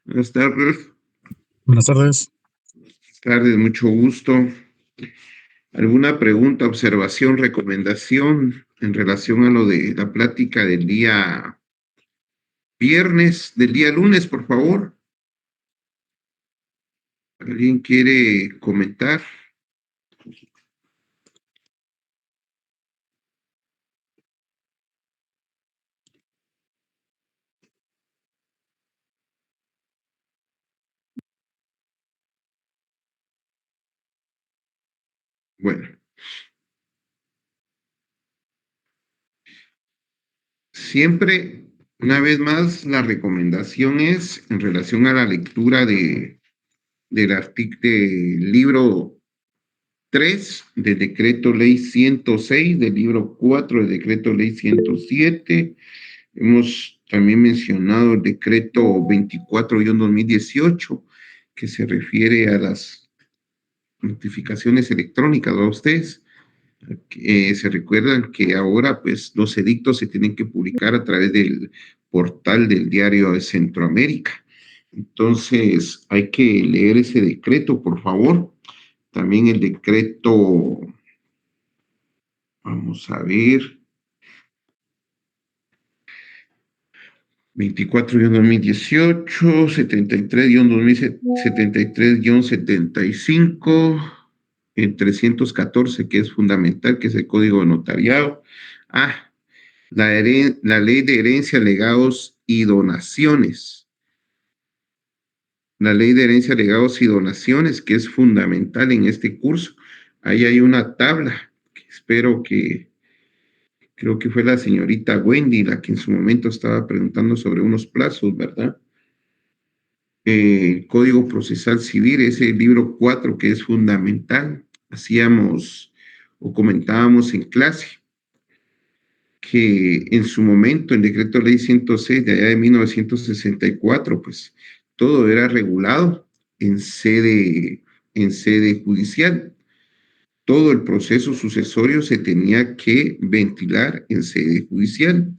Buenas tardes. Buenas tardes. Tardes, mucho gusto. ¿Alguna pregunta, observación, recomendación en relación a lo de la plática del día viernes, del día lunes, por favor? ¿Alguien quiere comentar? Bueno, siempre, una vez más, la recomendación es en relación a la lectura del libro 3 del decreto ley 106, del libro 4 del decreto ley 107. Hemos también mencionado el decreto 24-2018, que se refiere a las notificaciones electrónicas, ¿a ustedes? Se recuerdan que ahora pues los edictos se tienen que publicar a través del portal del Diario de Centroamérica. Entonces hay que leer ese decreto, por favor. También el decreto, vamos a ver, 24-2018, 73-2075, el 314, que es fundamental, que es el Código de Notariado. La Ley de Herencia, Legados y Donaciones. La Ley de Herencia, Legados y Donaciones, que es fundamental en este curso. Ahí hay una tabla que creo que fue la señorita Wendy la que en su momento estaba preguntando sobre unos plazos, ¿verdad? Código Procesal Civil, ese libro 4 que es fundamental. Hacíamos o comentábamos en clase que en su momento el decreto ley 106 de allá de 1964, pues todo era regulado en sede judicial. Todo el proceso sucesorio se tenía que ventilar en sede judicial,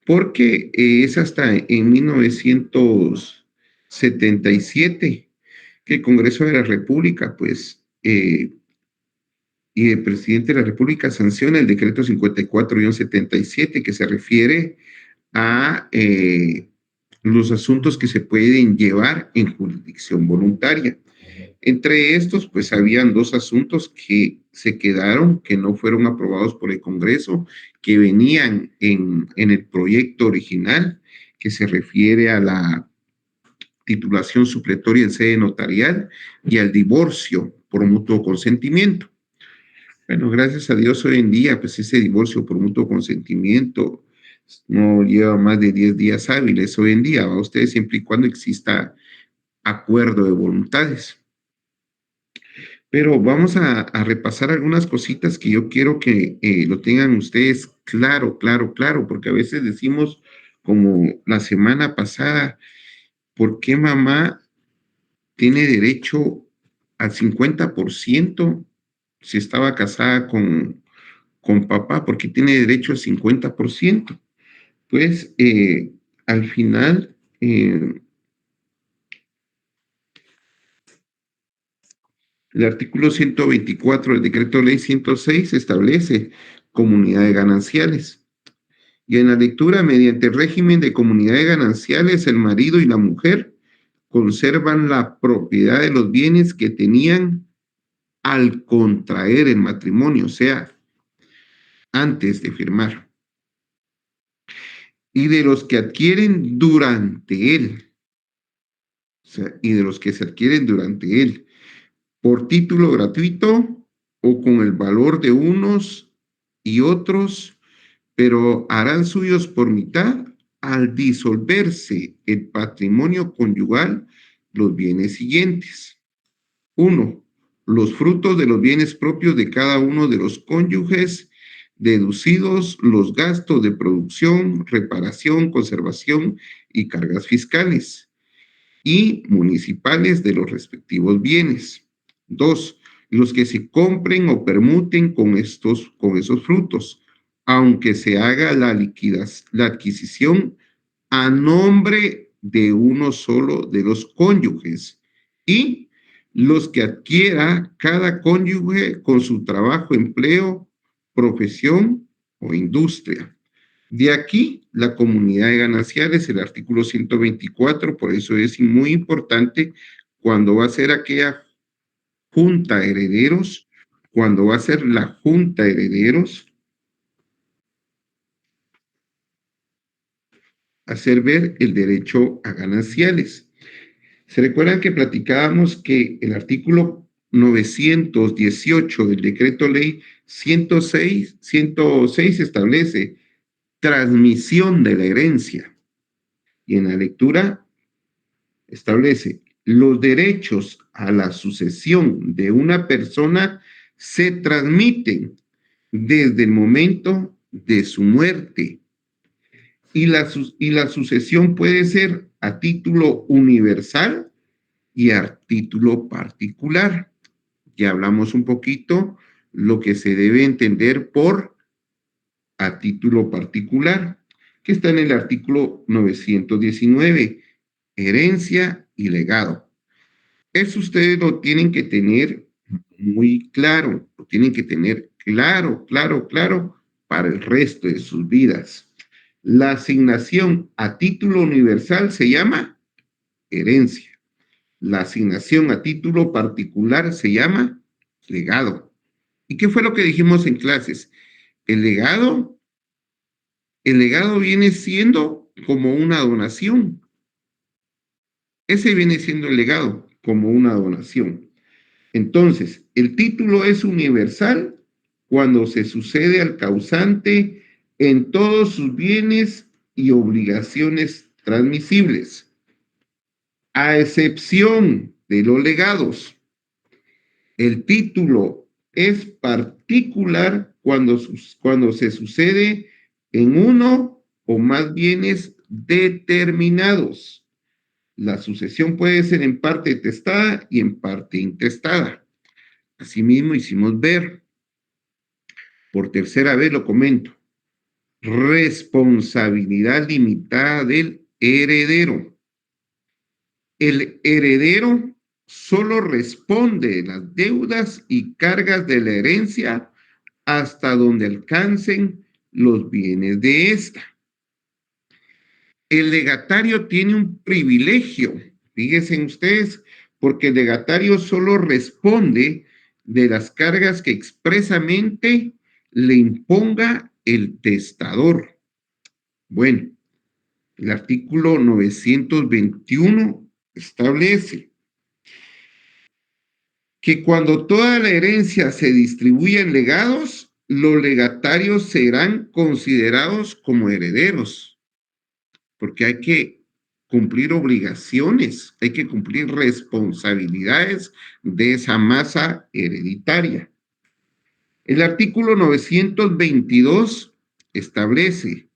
porque es hasta en 1977 que el Congreso de la República, pues, y el presidente de la República sanciona el decreto 54-77 que se refiere a los asuntos que se pueden llevar en jurisdicción voluntaria. Entre estos, pues habían dos asuntos que se quedaron, que no fueron aprobados por el Congreso, que venían en el proyecto original, que se refiere a la titulación supletoria en sede notarial y al divorcio por mutuo consentimiento. Bueno, gracias a Dios hoy en día, pues ese divorcio por mutuo consentimiento no lleva más de 10 días hábiles hoy en día, ¿va? Ustedes siempre y cuando exista acuerdo de voluntades. Pero vamos a repasar algunas cositas que yo quiero que lo tengan ustedes claro, claro, claro, porque a veces decimos como la semana pasada, ¿por qué mamá tiene derecho al 50% si estaba casada con papá? ¿Por qué tiene derecho al 50%? Pues al final el artículo 124 del decreto ley 106 establece comunidades gananciales. Y en la lectura, mediante el régimen de comunidades gananciales, el marido y la mujer conservan la propiedad de los bienes que tenían al contraer el matrimonio, o sea, antes de firmar, y de los que adquieren durante él, o sea, y de los que se adquieren durante él, por título gratuito o con el valor de unos y otros, pero harán suyos por mitad al disolverse el patrimonio conyugal los bienes siguientes. Uno, los frutos de los bienes propios de cada uno de los cónyuges, deducidos los gastos de producción, reparación, conservación y cargas fiscales y municipales de los respectivos bienes. Dos, los que se compren o permuten con esos frutos, aunque se haga la adquisición a nombre de uno solo de los cónyuges y los que adquiera cada cónyuge con su trabajo, empleo, profesión o industria. De aquí la comunidad de gananciales, el artículo 124, por eso es muy importante cuando va a ser aquella junta de herederos, cuando va a ser la junta de herederos, hacer ver el derecho a gananciales. ¿Se recuerdan que platicábamos que el artículo 918 del decreto ley 106 establece transmisión de la herencia? Y en la lectura establece los derechos a la sucesión de una persona se transmiten desde el momento de su muerte y la sucesión puede ser a título universal y a título particular. Ya hablamos un poquito lo que se debe entender por a título particular, que está en el artículo 919, herencia y legado. Eso ustedes lo tienen que tener muy claro, lo tienen que tener claro, claro, claro para el resto de sus vidas. La asignación a título universal se llama herencia. La asignación a título particular se llama legado. ¿Y qué fue lo que dijimos en clases? El legado, el legado viene siendo como una donación. Ese viene siendo el legado, como una donación. Entonces, el título es universal cuando se sucede al causante en todos sus bienes y obligaciones transmisibles, a excepción de los legados. El título es particular cuando se sucede en uno o más bienes determinados. La sucesión puede ser en parte testada y en parte intestada. Asimismo, hicimos ver, por tercera vez lo comento, responsabilidad limitada del heredero. El heredero solo responde de las deudas y cargas de la herencia hasta donde alcancen los bienes de esta. El legatario tiene un privilegio, fíjense ustedes, porque el legatario solo responde de las cargas que expresamente le imponga el testador. Bueno, el artículo 921 establece que cuando toda la herencia se distribuye en legados, los legatarios serán considerados como herederos, porque hay que cumplir obligaciones, hay que cumplir responsabilidades de esa masa hereditaria. El artículo 922 establece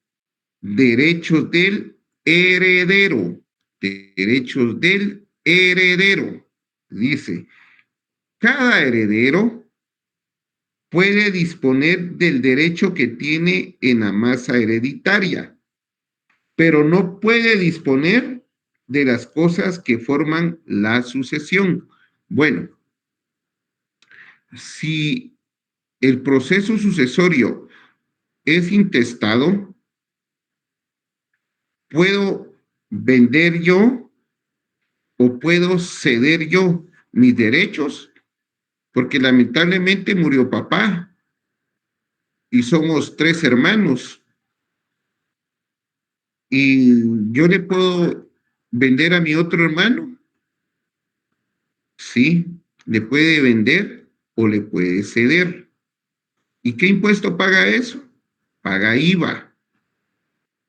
derechos del heredero, derechos del heredero. Dice, cada heredero puede disponer del derecho que tiene en la masa hereditaria, pero no puede disponer de las cosas que forman la sucesión. Bueno, si el proceso sucesorio es intestado, ¿puedo vender yo o puedo ceder yo mis derechos? Porque lamentablemente murió papá y somos 3 hermanos y yo le puedo vender a mi otro hermano. Sí, le puede vender o le puede ceder. ¿Y qué impuesto paga eso? Paga IVA.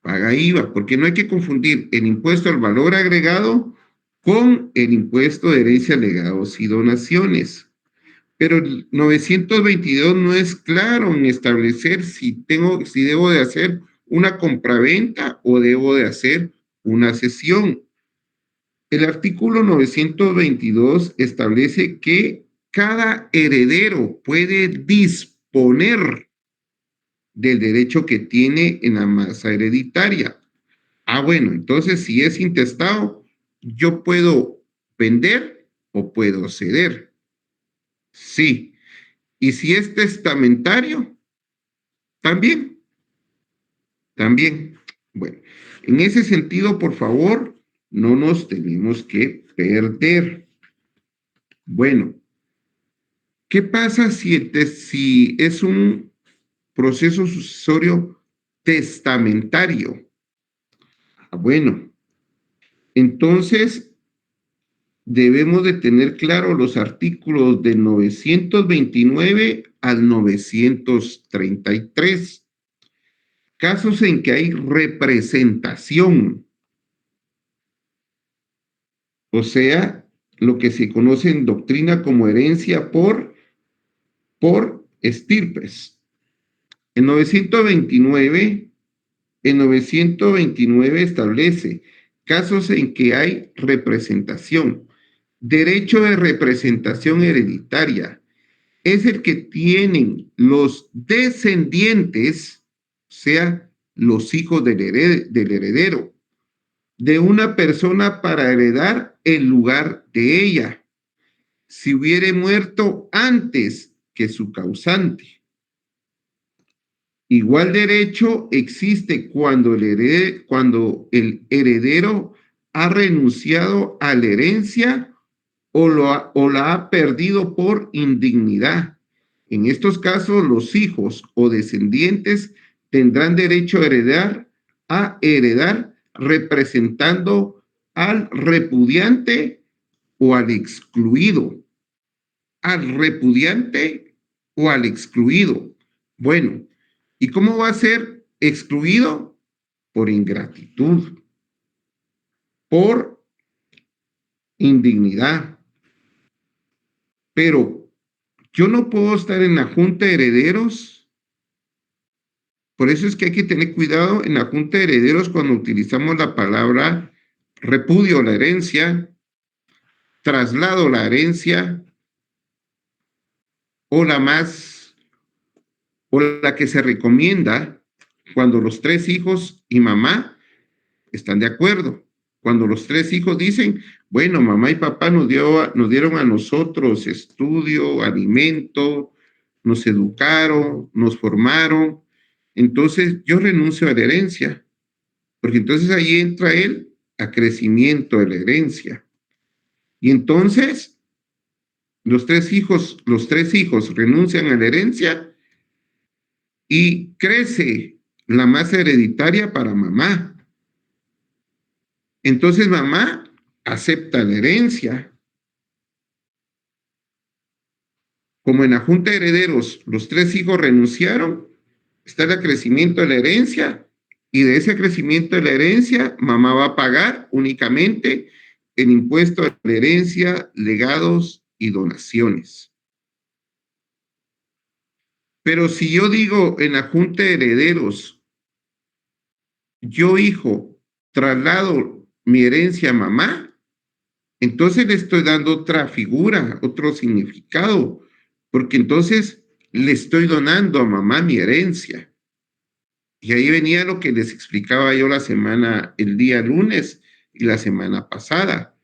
Paga IVA, porque no hay que confundir el impuesto al valor agregado con el impuesto de herencia, legados y donaciones. Pero el 922 no es claro en establecer si debo de hacer una compraventa o debo de hacer una cesión. El artículo 922 establece que cada heredero puede disponer del derecho que tiene en la masa hereditaria, Bueno, entonces si es intestado, yo puedo vender o puedo ceder. Sí. Y si es testamentario, también, también. Bueno, en ese sentido, por favor, no nos tenemos que perder. Bueno, ¿qué pasa si es un proceso sucesorio testamentario? Bueno, entonces debemos de tener claro los artículos de 929 al 933. Casos en que hay representación, o sea, lo que se conoce en doctrina como herencia por estirpes. En 929, en 929 establece casos en que hay representación. Derecho de representación hereditaria es el que tienen los descendientes, o sea, los hijos del heredero, de una persona para heredar el lugar de ella, si hubiere muerto antes que su causante. Igual derecho existe cuando el heredero ha renunciado a la herencia o la ha perdido por indignidad. En estos casos, los hijos o descendientes tendrán derecho a heredar representando al repudiante o al excluido. Al repudiante o al excluido. Bueno, ¿y cómo va a ser excluido? Por ingratitud, por indignidad. Pero yo no puedo estar en la junta de herederos. Por eso es que hay que tener cuidado en la junta de herederos cuando utilizamos la palabra repudio la herencia, traslado la herencia o la más o la que se recomienda cuando los tres hijos y mamá están de acuerdo. Cuando los tres hijos dicen, bueno, mamá y papá nos dieron a nosotros estudio, alimento, nos educaron, nos formaron, entonces yo renuncio a la herencia, porque entonces ahí entra el acrecimiento de la herencia. Y entonces los tres hijos renuncian a la herencia y crece la masa hereditaria para mamá. Entonces mamá acepta la herencia. Como en la junta de herederos los tres hijos renunciaron, está el crecimiento de la herencia y de ese crecimiento de la herencia mamá va a pagar únicamente el impuesto de la herencia, legados y donaciones. Pero si yo digo en la junta de herederos, yo hijo traslado mi herencia a mamá, entonces le estoy dando otra figura, otro significado, porque entonces le estoy donando a mamá mi herencia. Y ahí venía lo que les explicaba yo el día lunes y la semana pasada.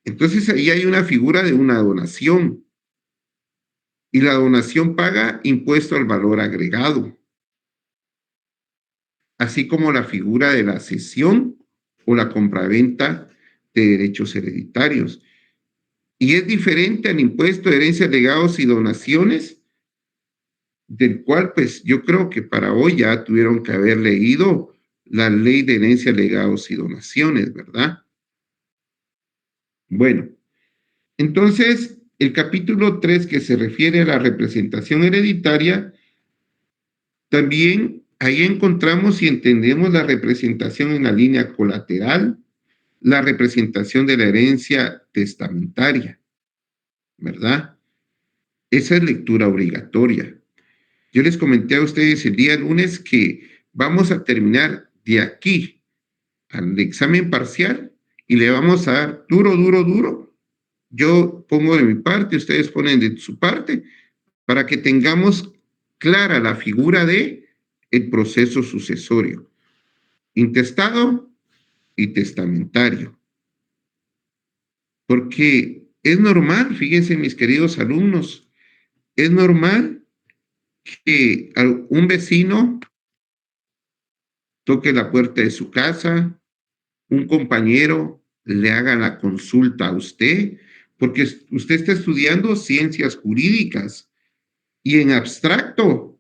Entonces ahí hay una figura de una donación. Y la donación paga impuesto al valor agregado, así como la figura de la cesión o la compraventa de derechos hereditarios. Y es diferente al impuesto de herencias, legados y donaciones, del cual pues yo creo que para hoy ya tuvieron que haber leído la ley de herencias, legados y donaciones, ¿verdad? Bueno, entonces el capítulo 3 que se refiere a la representación hereditaria, también ahí encontramos y entendemos la representación en la línea colateral, la representación de la herencia testamentaria, ¿verdad? Esa es lectura obligatoria. Yo les comenté a ustedes el día lunes que vamos a terminar de aquí al examen parcial y le vamos a dar duro, duro, duro. Yo pongo de mi parte, ustedes ponen de su parte, para que tengamos clara la figura de el proceso sucesorio. intestado y testamentario. Porque es normal, fíjense mis queridos alumnos, es normal que un vecino toque la puerta de su casa, un compañero le haga la consulta a usted, porque usted está estudiando ciencias jurídicas y en abstracto,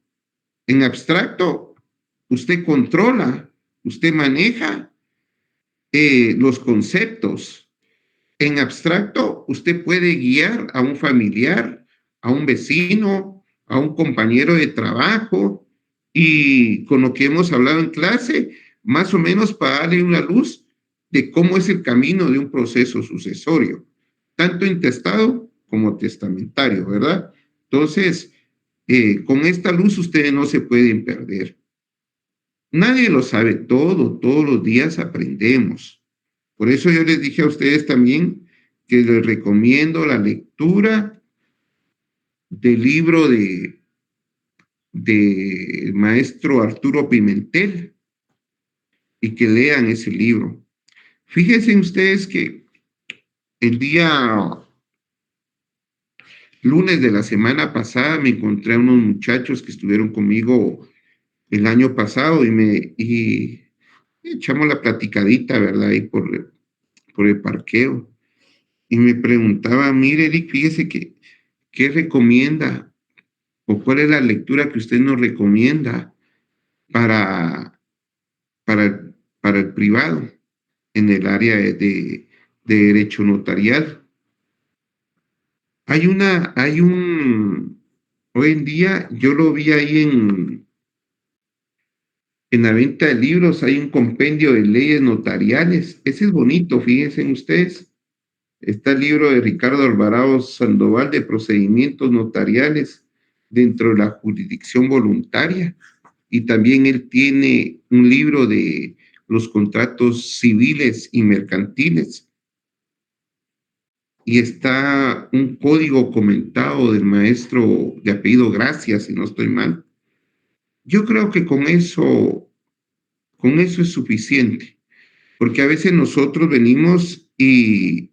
usted controla, usted maneja los conceptos. En abstracto, usted puede guiar a un familiar, a un vecino, a un compañero de trabajo y con lo que hemos hablado en clase, más o menos para darle una luz de cómo es el camino de un proceso sucesorio, tanto intestado como testamentario, ¿verdad? Entonces, con esta luz ustedes no se pueden perder. Nadie lo sabe todo, todos los días aprendemos. Por eso yo les dije a ustedes también que les recomiendo la lectura del libro de maestro Arturo Pimentel y que lean ese libro. Fíjense ustedes que el día lunes de la semana pasada me encontré a unos muchachos que estuvieron conmigo el año pasado y echamos la platicadita, ¿verdad? Ahí por el parqueo. Y me preguntaba, mire, Eric, fíjese que, ¿qué recomienda o cuál es la lectura que usted nos recomienda para, para el privado en el área de derecho notarial? Hoy en día yo lo vi ahí en la venta de libros, hay un compendio de leyes notariales. Ese es bonito, fíjense ustedes. Está el libro de Ricardo Alvarado Sandoval de procedimientos notariales dentro de la jurisdicción voluntaria. Y también él tiene un libro de los contratos civiles y mercantiles. Y está un código comentado del maestro de apellido Gracia, si no estoy mal. Yo creo que con eso es suficiente, porque a veces nosotros venimos y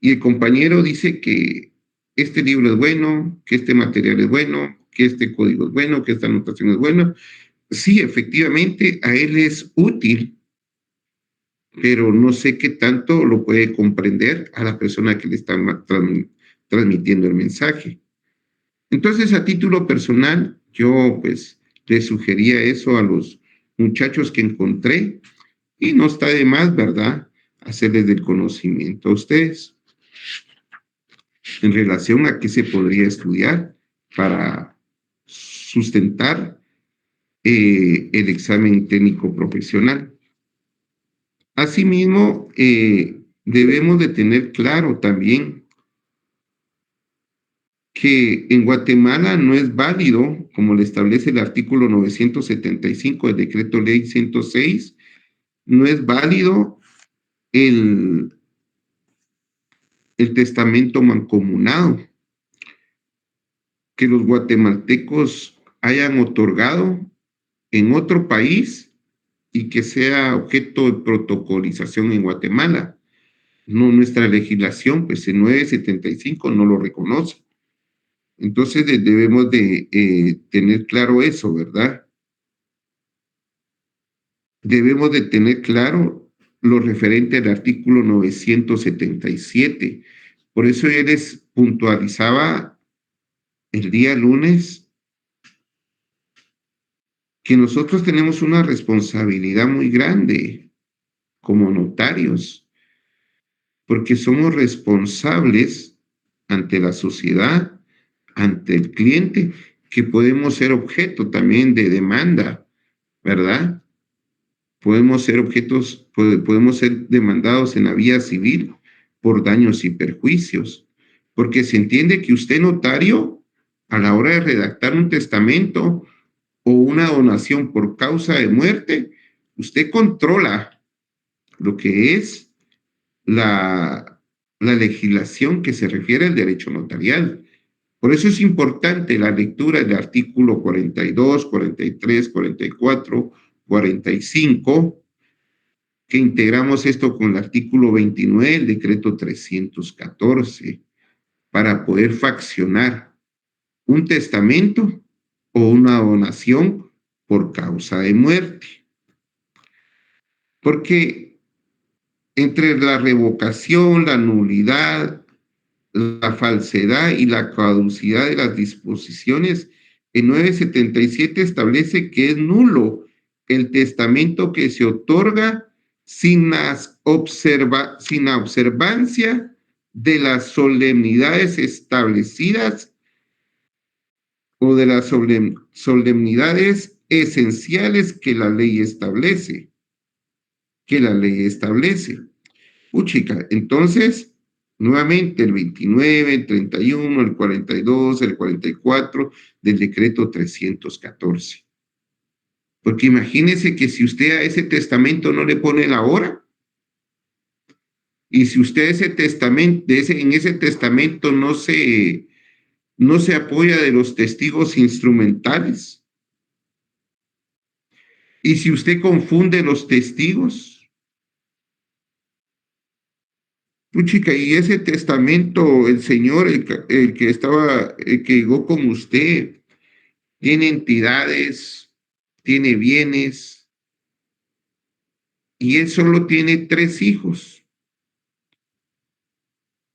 el compañero dice que este libro es bueno, que este material es bueno, que este código es bueno, que esta anotación es buena. Sí, efectivamente, a él es útil, pero no sé qué tanto lo puede comprender a la persona que le está transmitiendo el mensaje. Entonces, a título personal, yo pues le sugería eso a los muchachos que encontré y no está de más, ¿verdad? Hacerles del conocimiento a ustedes en relación a qué se podría estudiar para sustentar el examen técnico profesional. Asimismo, debemos de tener claro también que en Guatemala no es válido, como le establece el artículo 975 del decreto ley 106, no es válido el, el testamento mancomunado que los guatemaltecos hayan otorgado en otro país y que sea objeto de protocolización en Guatemala. No, nuestra legislación, pues el 975 no lo reconoce. Entonces debemos de tener claro eso, ¿verdad? Debemos de tener claro lo referente al artículo 977. Por eso yo les puntualizaba el día lunes que nosotros tenemos una responsabilidad muy grande como notarios, porque somos responsables ante la sociedad, ante el cliente, que podemos ser objeto también de demanda, ¿verdad? Podemos ser demandados en la vía civil por daños y perjuicios, porque se entiende que usted, notario, a la hora de redactar un testamento o una donación por causa de muerte, usted controla lo que es la legislación que se refiere al derecho notarial. Por eso es importante la lectura del artículo 42, 43, 44, 45, que integramos esto con el artículo 29 del decreto 314 para poder faccionar un testamento o una donación por causa de muerte. Porque entre la revocación, la nulidad, la falsedad y la caducidad de las disposiciones, el 977 establece que es nulo el testamento que se otorga sin la observancia de las solemnidades establecidas o de las solemnidades esenciales que la ley establece. Chica, entonces, nuevamente el 29, el 31, el 42, el 44 del decreto 314. Porque imagínese que si usted a ese testamento no le pone la hora, y si usted ese testamento, en ese testamento no se apoya de los testigos instrumentales, y si usted confunde los testigos, puchica, y ese testamento, el Señor, el que llegó con usted, tiene entidades, tiene bienes, y él solo tiene 3 hijos.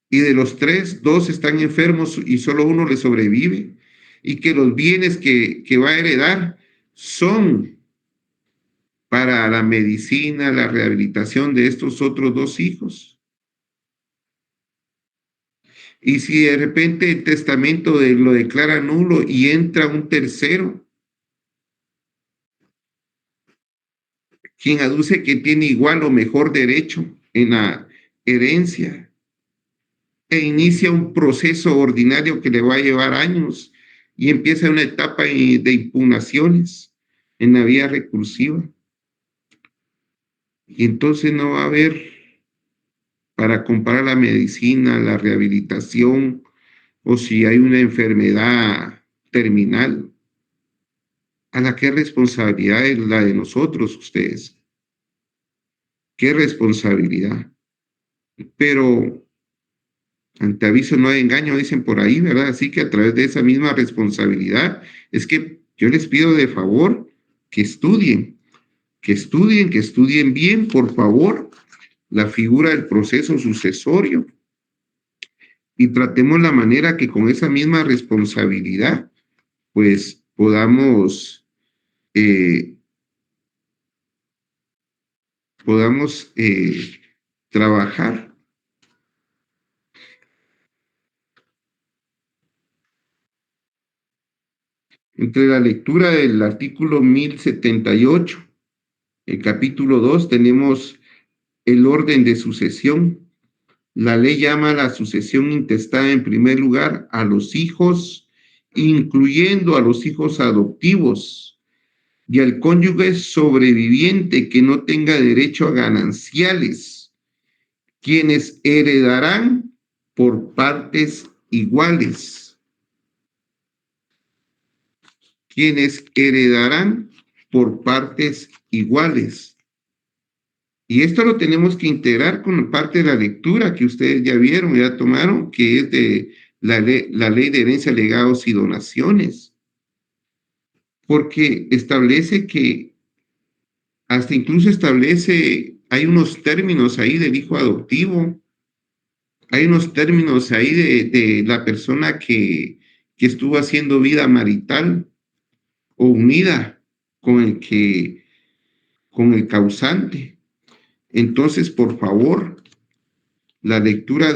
Y de los 3, 2 están enfermos y solo uno le sobrevive. Y que los bienes que va a heredar son para la medicina, la rehabilitación de estos otros 2 hijos. Y si de repente el testamento lo declara nulo y entra un tercero, quien aduce que tiene igual o mejor derecho en la herencia e inicia un proceso ordinario que le va a llevar años y empieza una etapa de impugnaciones en la vía recursiva. Y entonces no va a haber para comparar la medicina, la rehabilitación o si hay una enfermedad terminal. ¿A la qué responsabilidad es la de nosotros, ustedes? ¿Qué responsabilidad? Pero ante aviso no hay engaño, dicen por ahí, ¿verdad? Así que a través de esa misma responsabilidad es que yo les pido de favor que estudien, que estudien bien, por favor, la figura del proceso sucesorio y tratemos la manera que con esa misma responsabilidad, pues eh, podamos trabajar. Entre la lectura del artículo 1078, el capítulo 2, tenemos el orden de sucesión. La ley llama a la sucesión intestada en primer lugar a los hijos, incluyendo a los hijos adoptivos y al cónyuge sobreviviente que no tenga derecho a gananciales, quienes heredarán por partes iguales. Quienes heredarán por partes iguales. Y esto lo tenemos que integrar con parte de la lectura que ustedes ya vieron, ya tomaron, que es de la ley de herencia, legados y donaciones, porque establece que, hasta incluso establece, hay unos términos ahí del hijo adoptivo, hay unos términos ahí de la persona que estuvo haciendo vida marital o unida con el causante. Entonces, por favor, la lectura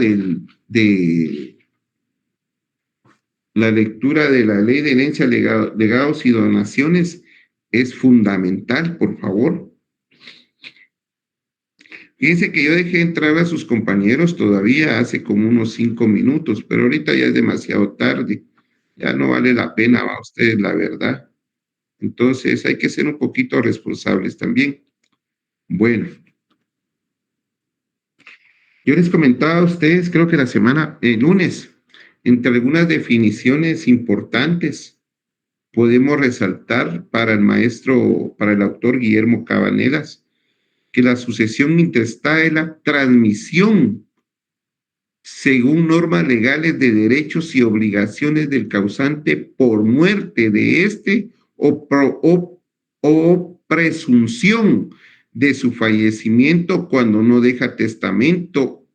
la lectura de la ley de herencia, legados y donaciones es fundamental, por favor. Fíjense que yo dejé entrar a sus compañeros todavía hace como unos 5 minutos, pero ahorita ya es demasiado tarde. Ya no vale la pena a ustedes, la verdad. Entonces hay que ser un poquito responsables también. Bueno, yo les comentaba a ustedes, creo que el lunes, entre algunas definiciones importantes podemos resaltar para el maestro, para el autor Guillermo Cabanelas, que la sucesión intestada es la transmisión según normas legales de derechos y obligaciones del causante por muerte de éste o presunción de su fallecimiento cuando no deja testamento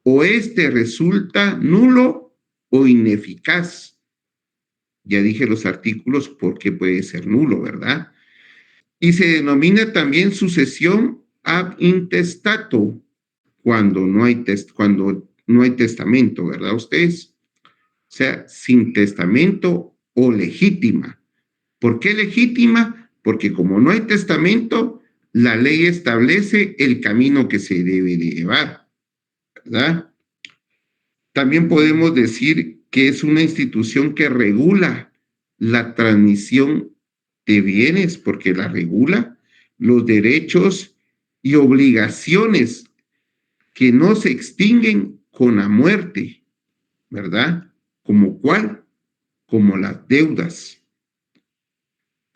o éste resulta nulo o ineficaz. Ya dije los artículos porque puede ser nulo, ¿verdad? Y se denomina también sucesión ab intestato cuando cuando no hay testamento, ¿verdad ustedes? O sea, sin testamento o legítima. ¿Por qué legítima? Porque como no hay testamento, la ley establece el camino que se debe de llevar, ¿verdad? También podemos decir que es una institución que regula la transmisión de bienes, porque la regula los derechos y obligaciones que no se extinguen con la muerte, ¿verdad? ¿Como cuál? Como las deudas.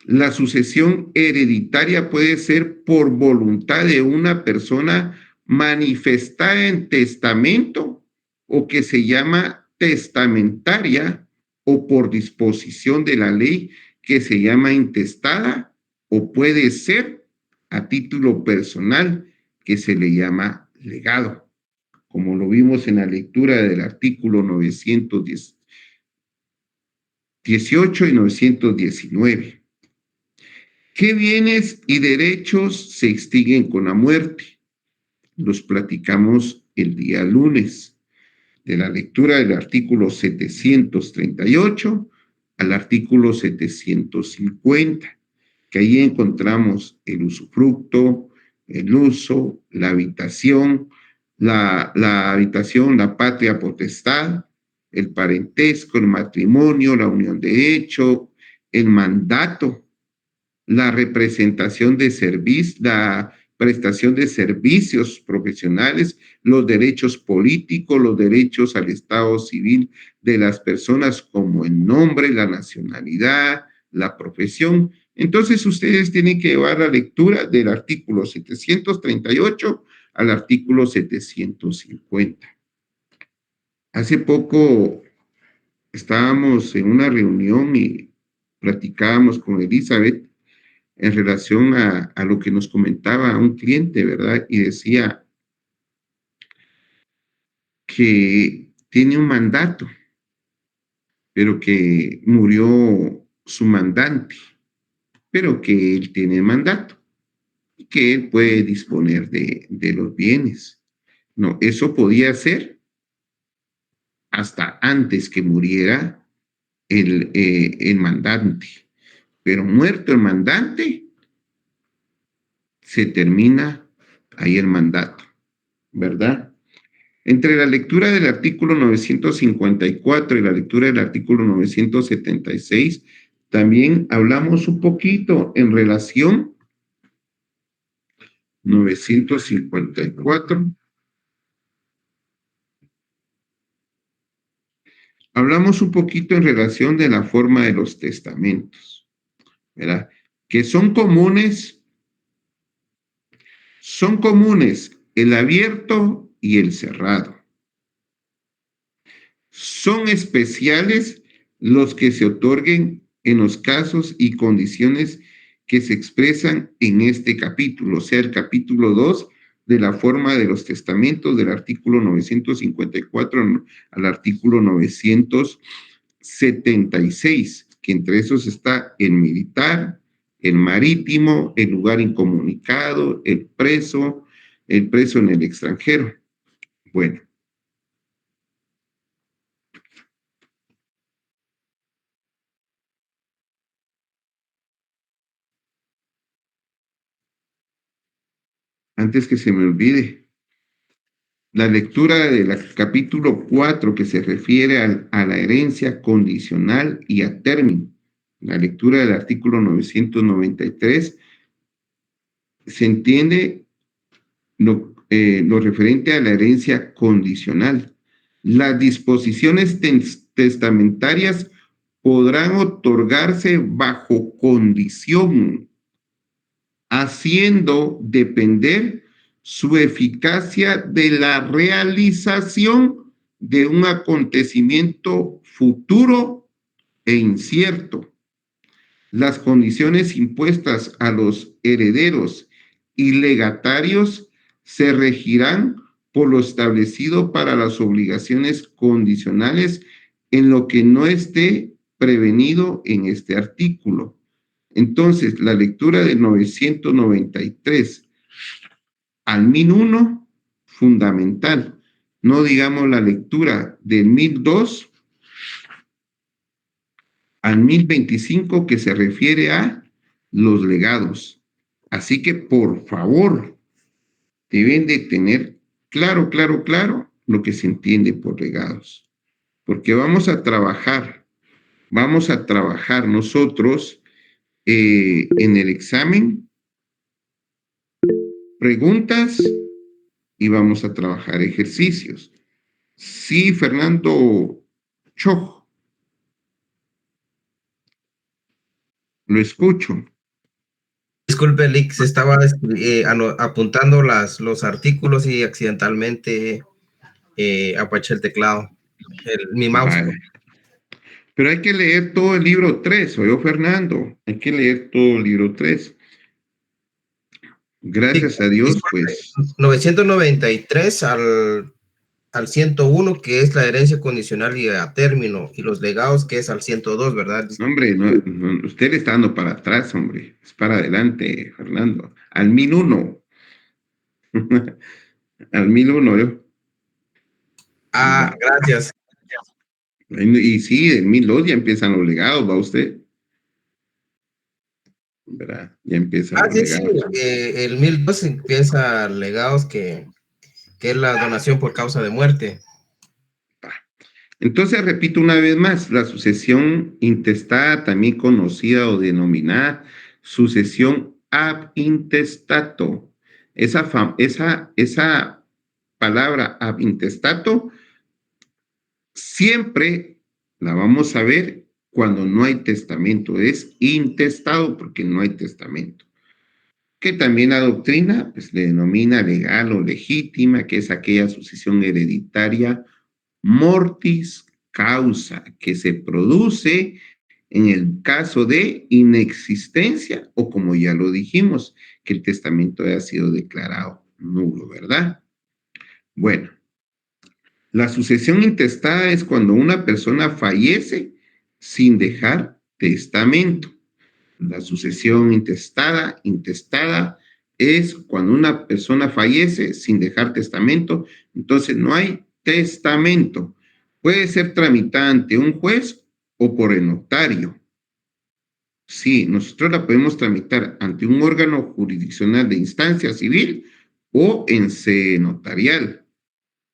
La sucesión hereditaria puede ser por voluntad de una persona manifestada en testamento o que se llama testamentaria o por disposición de la ley que se llama intestada o puede ser a título personal que se le llama legado, como lo vimos en la lectura del artículo 918 y 919. ¿Qué bienes y derechos se extinguen con la muerte? Los platicamos el día lunes, de la lectura del artículo 738 al artículo 750, que ahí encontramos el usufructo, el uso, la habitación, la habitación, la patria potestad, el parentesco, el matrimonio, la unión de hecho, el mandato, la representación de servicios, la prestación de servicios profesionales, los derechos políticos, los derechos al estado civil de las personas como el nombre, la nacionalidad, la profesión. Entonces ustedes tienen que llevar la lectura del artículo 738 al artículo 750. Hace poco estábamos en una reunión y platicábamos con Elizabeth en relación a lo que nos comentaba un cliente, ¿verdad? Y decía que tiene un mandato, pero que murió su mandante, pero que él tiene mandato y que él puede disponer de los bienes. No, eso podía ser hasta antes que muriera el mandante, pero muerto el mandante, se termina ahí el mandato, ¿verdad? Entre la lectura del artículo 954 y la lectura del artículo 976, también hablamos un poquito en relación 954. Hablamos un poquito en relación de la forma de los testamentos, ¿verdad? Que son comunes el abierto y el cerrado. Son especiales los que se otorguen en los casos y condiciones que se expresan en este capítulo, o sea, el capítulo 2 de la forma de los testamentos del artículo 954 al artículo 976, que entre esos está el militar, el marítimo, el lugar incomunicado, el preso en el extranjero. Bueno, antes que se me olvide, la lectura del capítulo 4 que se refiere a la herencia condicional y a término. La lectura del artículo 993 se entiende lo referente a la herencia condicional. Las disposiciones testamentarias podrán otorgarse bajo condición, haciendo depender su eficacia de la realización de un acontecimiento futuro e incierto. Las condiciones impuestas a los herederos y legatarios se regirán por lo establecido para las obligaciones condicionales en lo que no esté prevenido en este artículo. Entonces, la lectura del 993 al 1001, fundamental. No digamos la lectura del 1002 al 1025 que se refiere a los legados. Así que, por favor, deben de tener claro lo que se entiende por legados. Porque vamos a trabajar nosotros en el examen preguntas y vamos a trabajar ejercicios. Sí, Fernando Chojo, lo escucho. Disculpe, Lix, estaba apuntando los artículos y accidentalmente apaché el teclado, mi mouse. Vale. Pero hay que leer todo el libro 3, ¿oyó, Fernando? Hay que leer todo el libro 3. Gracias a Dios, Disculpe, pues. 993 al 101, que es la herencia condicional y a término, y los legados, que es al 102, ¿verdad? No, hombre, no, usted le está dando para atrás, hombre. Es para adelante, Fernando. Al 1001. Al 1001, yo. Ah, Va. gracias. Y sí, del 1002 ya empiezan los legados, ¿va usted? ¿Verdad? Ya empiezan los Sí, sí, legados. el 1002 empieza legados, que es la donación por causa de muerte. Entonces, repito una vez más, la sucesión intestada, también conocida o denominada sucesión ab intestato. Esa palabra ab intestato siempre la vamos a ver cuando no hay testamento. Es intestado porque no hay testamento. Que también la doctrina pues, le denomina legal o legítima, que es aquella sucesión hereditaria mortis causa que se produce en el caso de inexistencia o como ya lo dijimos, que el testamento haya sido declarado nulo, ¿verdad? Bueno, la sucesión intestada es cuando una persona fallece sin dejar testamento. La sucesión intestada es cuando una persona fallece sin dejar testamento, entonces no hay testamento. Puede ser tramitada ante un juez o por el notario. Sí, nosotros la podemos tramitar ante un órgano jurisdiccional de instancia civil o en sede notarial,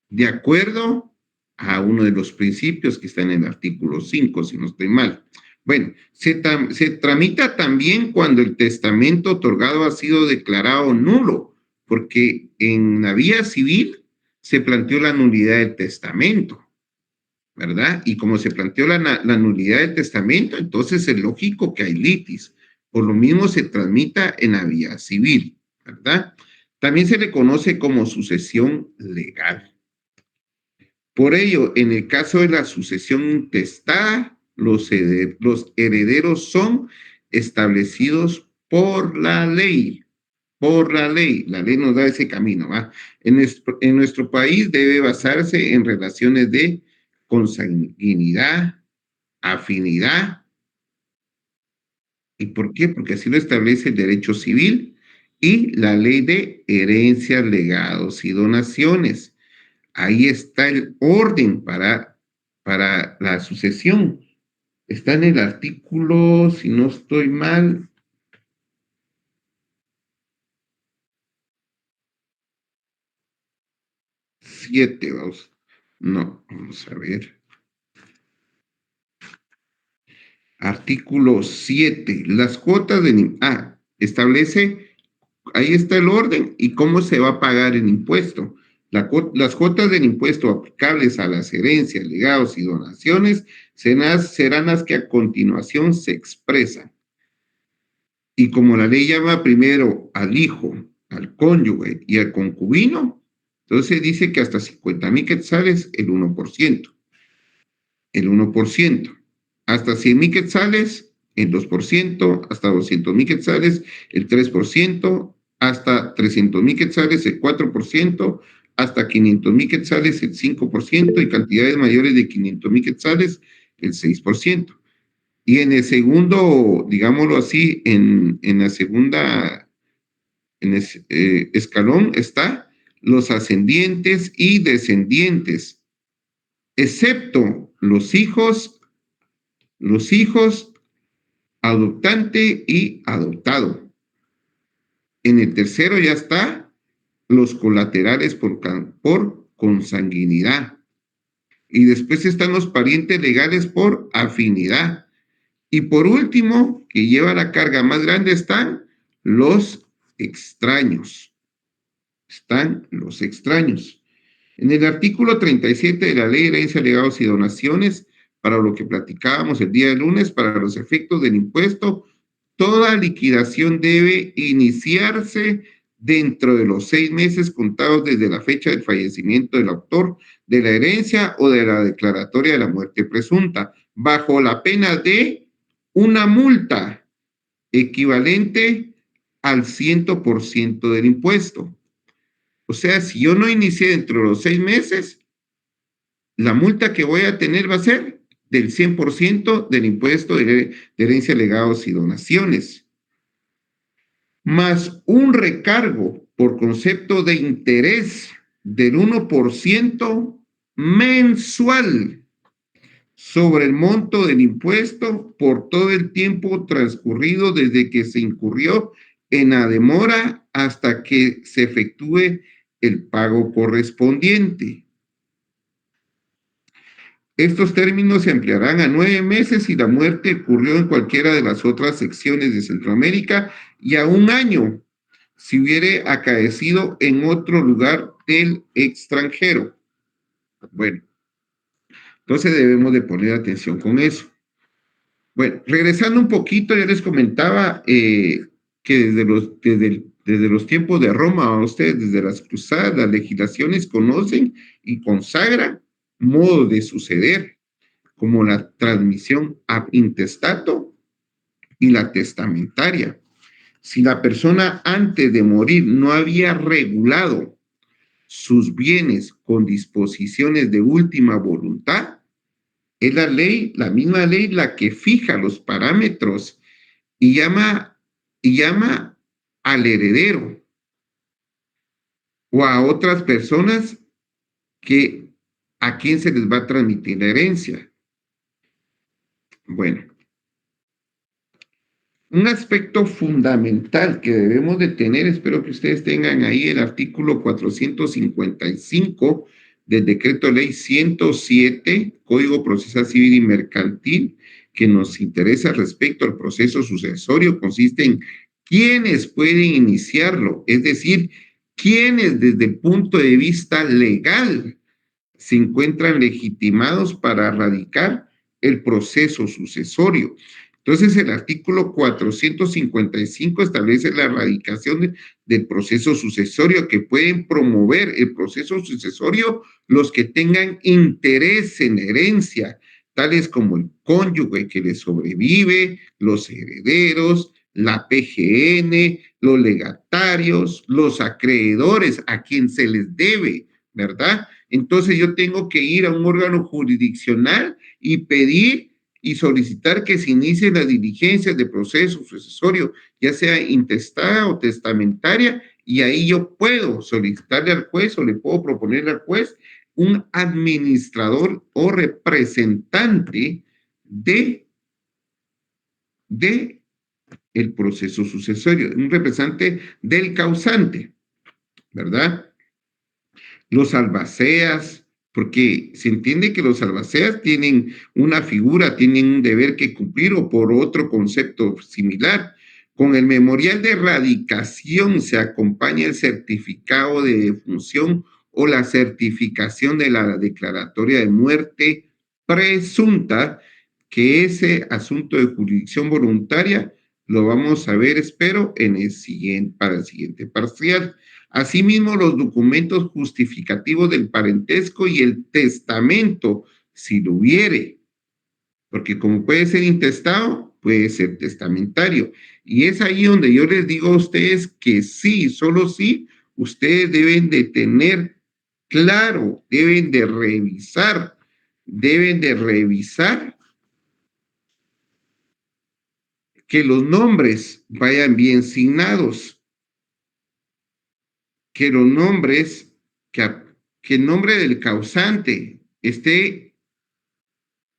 de acuerdo a uno de los principios que está en el artículo 5, si no estoy mal. Bueno, se tramita también cuando el testamento otorgado ha sido declarado nulo, porque en la vía civil se planteó la nulidad del testamento, ¿verdad? Y como se planteó la nulidad del testamento, entonces es lógico que hay litis. Por lo mismo se tramita en la vía civil, ¿verdad? También se le conoce como sucesión legal. Por ello, en el caso de la sucesión intestada, los herederos son establecidos por la ley. Por la ley. La ley nos da ese camino. ¿Va? En nuestro país debe basarse en relaciones de consanguinidad, afinidad. ¿Y por qué? Porque así lo establece el derecho civil y la ley de herencias, legados y donaciones. Ahí está el orden para la sucesión. Está en el artículo, si no estoy mal, 7. Vamos. No, vamos a ver. Artículo 7. Las cuotas de... establece, ahí está el orden y cómo se va a pagar el impuesto. Las cuotas del impuesto aplicables a las herencias, legados y donaciones serán las que a continuación se expresan. Y como la ley llama primero al hijo, al cónyuge y al concubino, entonces dice que hasta 50,000 quetzales el 1%. El 1%. Hasta 100,000 quetzales el 2%, hasta 200,000 quetzales el 3%, hasta 300,000 quetzales el 4%, hasta 500,000 quetzales el 5% y cantidades mayores de 500,000 quetzales el 6%. Y en el segundo, digámoslo así, en la segunda escalón está los ascendientes y descendientes, excepto los hijos adoptante y adoptado. En el tercero ya está los colaterales por consanguinidad. Y después están los parientes legales por afinidad. Y por último, que lleva la carga más grande, están los extraños. Están los extraños. En el artículo 37 de la Ley de Herencia, Legados y Donaciones, para lo que platicábamos el día de lunes, para los efectos del impuesto, toda liquidación debe iniciarse dentro de los 6 meses contados desde la fecha del fallecimiento del autor de la herencia o de la declaratoria de la muerte presunta, bajo la pena de una multa equivalente al 100% del impuesto. O sea, si yo no inicié dentro de los 6 meses, la multa que voy a tener va a ser del 100% del impuesto de herencia, legados y donaciones, más un recargo por concepto de interés del 1% mensual sobre el monto del impuesto por todo el tiempo transcurrido desde que se incurrió en la demora hasta que se efectúe el pago correspondiente. Estos términos se ampliarán a 9 meses si la muerte ocurrió en cualquiera de las otras secciones de Centroamérica y a 1 año si hubiere acaecido en otro lugar del extranjero. Bueno, entonces debemos de poner atención con eso. Bueno, regresando un poquito, ya les comentaba que desde los tiempos de Roma a ustedes, desde las cruzadas, las legislaciones conocen y consagran modos de suceder, como la transmisión ab intestato y la testamentaria. Si la persona antes de morir no había regulado sus bienes con disposiciones de última voluntad, es la ley, la misma ley, la que fija los parámetros y llama al heredero o a otras personas que a quién se les va a transmitir la herencia. Bueno, un aspecto fundamental que debemos de tener, espero que ustedes tengan ahí el artículo 455 del decreto ley 107, Código Procesal Civil y Mercantil, que nos interesa respecto al proceso sucesorio, consiste en quiénes pueden iniciarlo, es decir, quiénes desde el punto de vista legal se encuentran legitimados para radicar el proceso sucesorio. Entonces, el artículo 455 establece la erradicación del proceso sucesorio, que pueden promover el proceso sucesorio los que tengan interés en herencia, tales como el cónyuge que le sobrevive, los herederos, la PGN, los legatarios, los acreedores a quien se les debe, ¿verdad? Entonces yo tengo que ir a un órgano jurisdiccional y pedir y solicitar que se inicien las diligencias de proceso sucesorio, ya sea intestada o testamentaria, y ahí yo puedo solicitarle al juez o le puedo proponerle al juez un administrador o representante de el proceso sucesorio, un representante del causante, ¿verdad? Los albaceas, porque se entiende que los albaceas tienen una figura, tienen un deber que cumplir o por otro concepto similar. Con el memorial de erradicación se acompaña el certificado de defunción o la certificación de la declaratoria de muerte presunta, que ese asunto de jurisdicción voluntaria lo vamos a ver, espero, para el siguiente parcial. Asimismo, los documentos justificativos del parentesco y el testamento, si lo hubiere, porque como puede ser intestado, puede ser testamentario. Y es ahí donde yo les digo a ustedes que sí, solo sí, ustedes deben de tener claro, deben de revisar que los nombres vayan bien signados, que los nombres, que el nombre del causante esté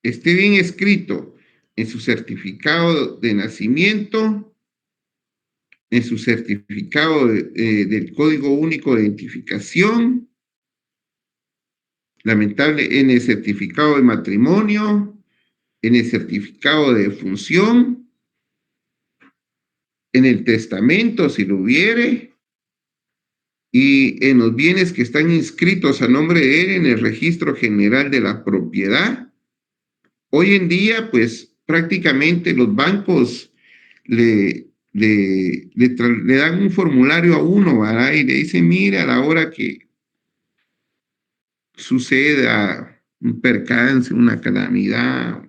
bien escrito en su certificado de nacimiento, en su certificado del Código Único de Identificación, en el certificado de matrimonio, en el certificado de defunción, en el testamento, si lo hubiere, y en los bienes que están inscritos a nombre de él en el registro general de la propiedad. Hoy en día, pues prácticamente los bancos le dan un formulario a uno, ¿verdad? Y le dicen, mire, a la hora que suceda un percance, una calamidad,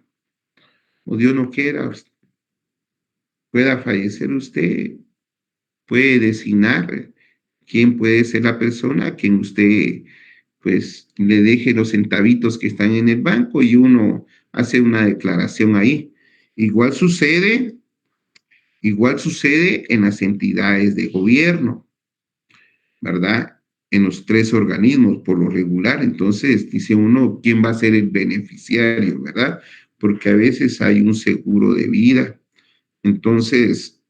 o Dios no quiera, pueda fallecer usted, puede designar quién puede ser la persona a quien usted pues le deje los centavitos que están en el banco y uno hace una declaración ahí. Igual sucede, igual sucede en las entidades de gobierno, ¿verdad? En los tres organismos por lo regular. Entonces dice uno, ¿quién va a ser el beneficiario, verdad? Porque a veces hay un seguro de vida. Entonces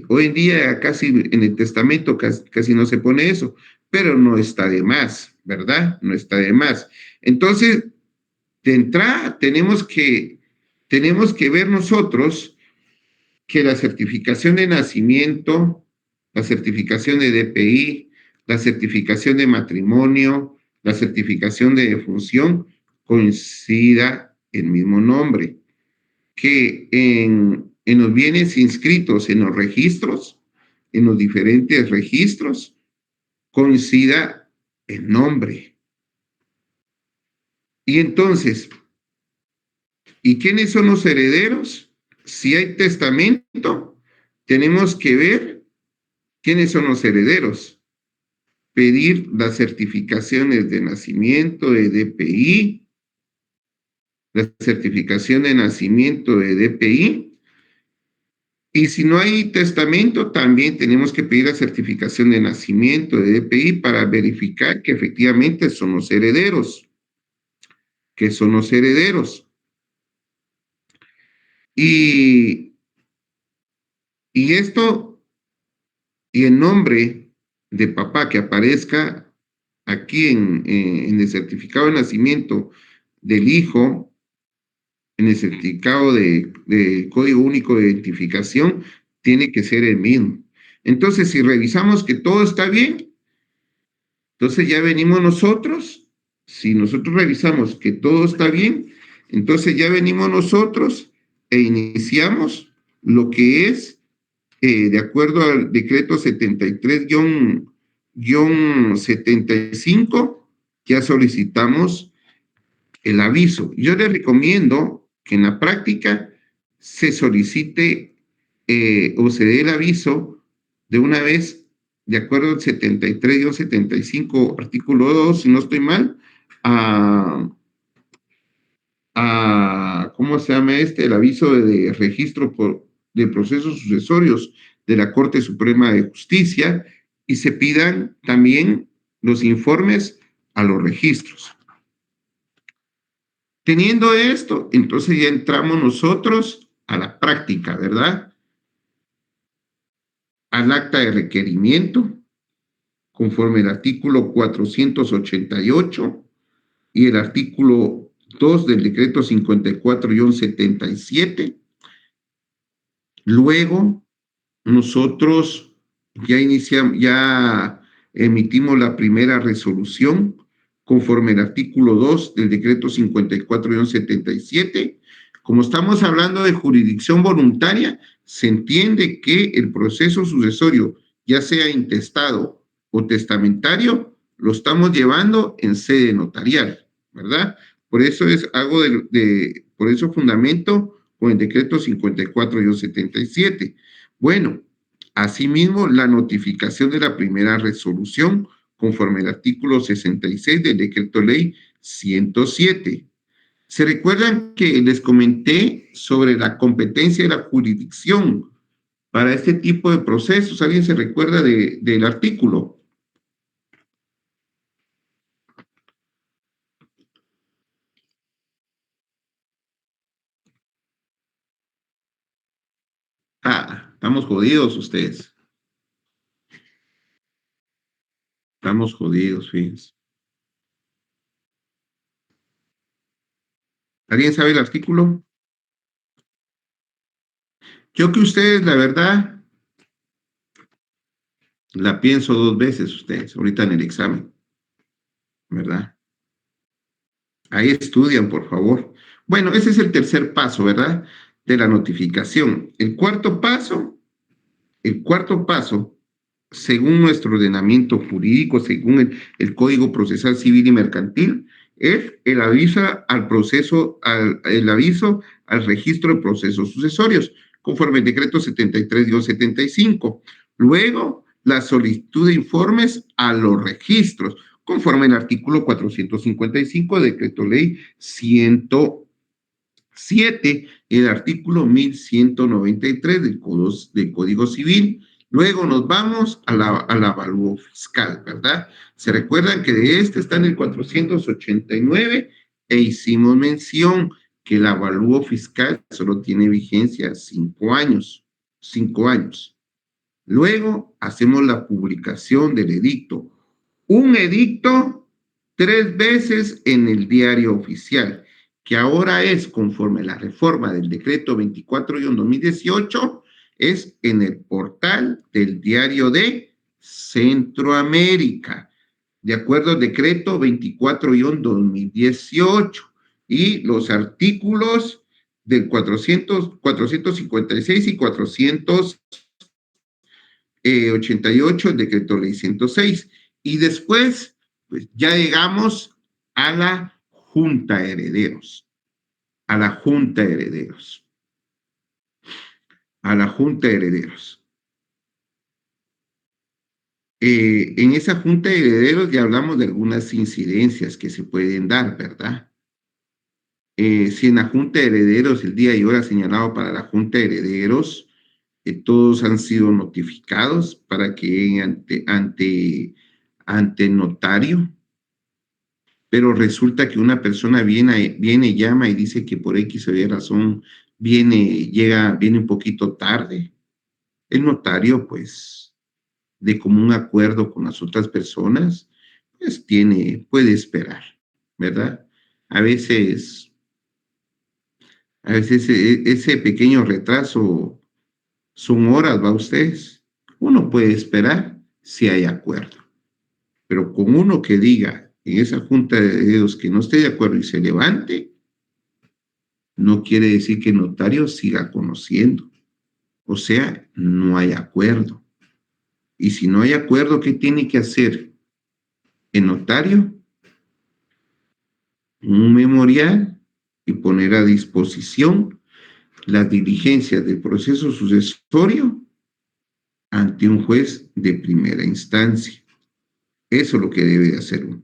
hoy en día casi en el testamento casi no se pone eso, pero no está de más, ¿verdad? No está de más. Entonces, de entrada tenemos que ver nosotros que la certificación de nacimiento, la certificación de DPI, la certificación de matrimonio, la certificación de defunción coincida el mismo nombre, que en los bienes inscritos en los registros, en los diferentes registros, coincida el nombre. Y entonces, ¿y quiénes son los herederos? Si hay testamento, tenemos que ver quiénes son los herederos. Pedir las certificaciones de nacimiento de DPI, la certificación de nacimiento de DPI. Y si no hay testamento, también tenemos que pedir la certificación de nacimiento de DPI para verificar que efectivamente son los herederos, que son los herederos. Y esto, y el nombre de papá que aparezca aquí en el certificado de nacimiento del hijo, en el certificado de Código Único de Identificación, tiene que ser el mismo. Entonces, si revisamos que todo está bien, entonces ya venimos nosotros, si nosotros revisamos que todo está bien, entonces ya venimos nosotros e iniciamos lo que es, de acuerdo al decreto 73-75, ya solicitamos el aviso. Yo les recomiendo que en la práctica se solicite o se dé el aviso de una vez, de acuerdo al 73-75, artículo 2, si no estoy mal, ¿cómo se llama el aviso de registro de procesos sucesorios de la Corte Suprema de Justicia, y se pidan también los informes a los registros. Teniendo esto, entonces ya entramos nosotros a la práctica, ¿verdad? Al acta de requerimiento, conforme el artículo 488 y el artículo 2 del decreto 54-77. Luego, nosotros ya emitimos la primera resolución conforme al artículo 2 del decreto 54-77. Como estamos hablando de jurisdicción voluntaria, se entiende que el proceso sucesorio, ya sea intestado o testamentario, lo estamos llevando en sede notarial, ¿verdad? Por eso por eso fundamento con el decreto 54-77. Bueno, asimismo, la notificación de la primera resolución conforme al artículo 66 del decreto ley 107. ¿Se recuerdan que les comenté sobre la competencia de la jurisdicción para este tipo de procesos? ¿Alguien se recuerda del artículo? Estamos jodidos ustedes. Estamos jodidos, fíjense. ¿Alguien sabe el artículo? Yo que ustedes, la verdad, la pienso dos veces ustedes, ahorita en el examen, ¿verdad? Ahí estudian, por favor. Bueno, ese es el tercer paso, ¿verdad? De la notificación. El cuarto paso, según nuestro ordenamiento jurídico, según el Código Procesal Civil y Mercantil, es el aviso al registro de procesos sucesorios, conforme el decreto 73-75. Luego, la solicitud de informes a los registros, conforme el artículo 455 del decreto ley 107, el artículo 1193 del Código Civil. Luego nos vamos a la avalúo fiscal, ¿verdad? Se recuerdan que de este está en el 489 e hicimos mención que el avalúo fiscal solo tiene vigencia 5 años. 5 años. Luego hacemos la publicación del edicto. Un edicto 3 veces en el diario oficial, que ahora es conforme a la reforma del decreto 24-2018, es en el portal del diario de Centroamérica, de acuerdo al decreto 24-2018 y los artículos del 456 y 488, el decreto ley 106. Y después, pues ya llegamos a la Junta de Herederos. A la Junta de Herederos. A la Junta de Herederos. En esa Junta de Herederos ya hablamos de algunas incidencias que se pueden dar, ¿verdad? Si en la Junta de Herederos, el día y hora señalado para la Junta de Herederos, todos han sido notificados para que ante notario, pero resulta que una persona viene, llama y dice que por X o Y razón viene un poquito tarde. El notario, pues, de común acuerdo con las otras personas, pues puede esperar, ¿verdad? A veces ese pequeño retraso son horas, ¿va ustedes? Uno puede esperar si hay acuerdo, pero con uno que diga en esa junta de dedos que no esté de acuerdo y se levante, no quiere decir que el notario siga conociendo. O sea, no hay acuerdo. Y si no hay acuerdo, ¿qué tiene que hacer el notario? Un memorial y poner a disposición las diligencias del proceso sucesorio ante un juez de primera instancia. Eso es lo que debe de hacer uno.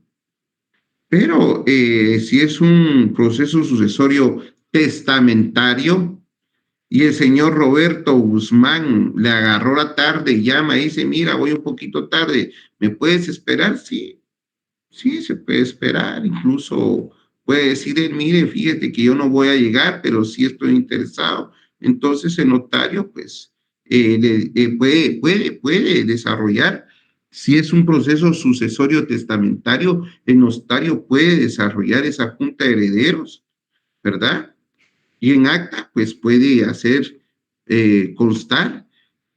Pero si es un proceso sucesorio testamentario y el señor Roberto Guzmán le agarró la tarde y llama y dice, mira, voy un poquito tarde, ¿me puedes esperar? Sí, sí, se puede esperar. Incluso puede decir él, mire, fíjate que yo no voy a llegar, pero sí estoy interesado. Entonces el notario, pues, puede desarrollar. Si es un proceso sucesorio testamentario, el notario puede desarrollar esa junta de herederos, ¿verdad? Y en acta, pues puede hacer constar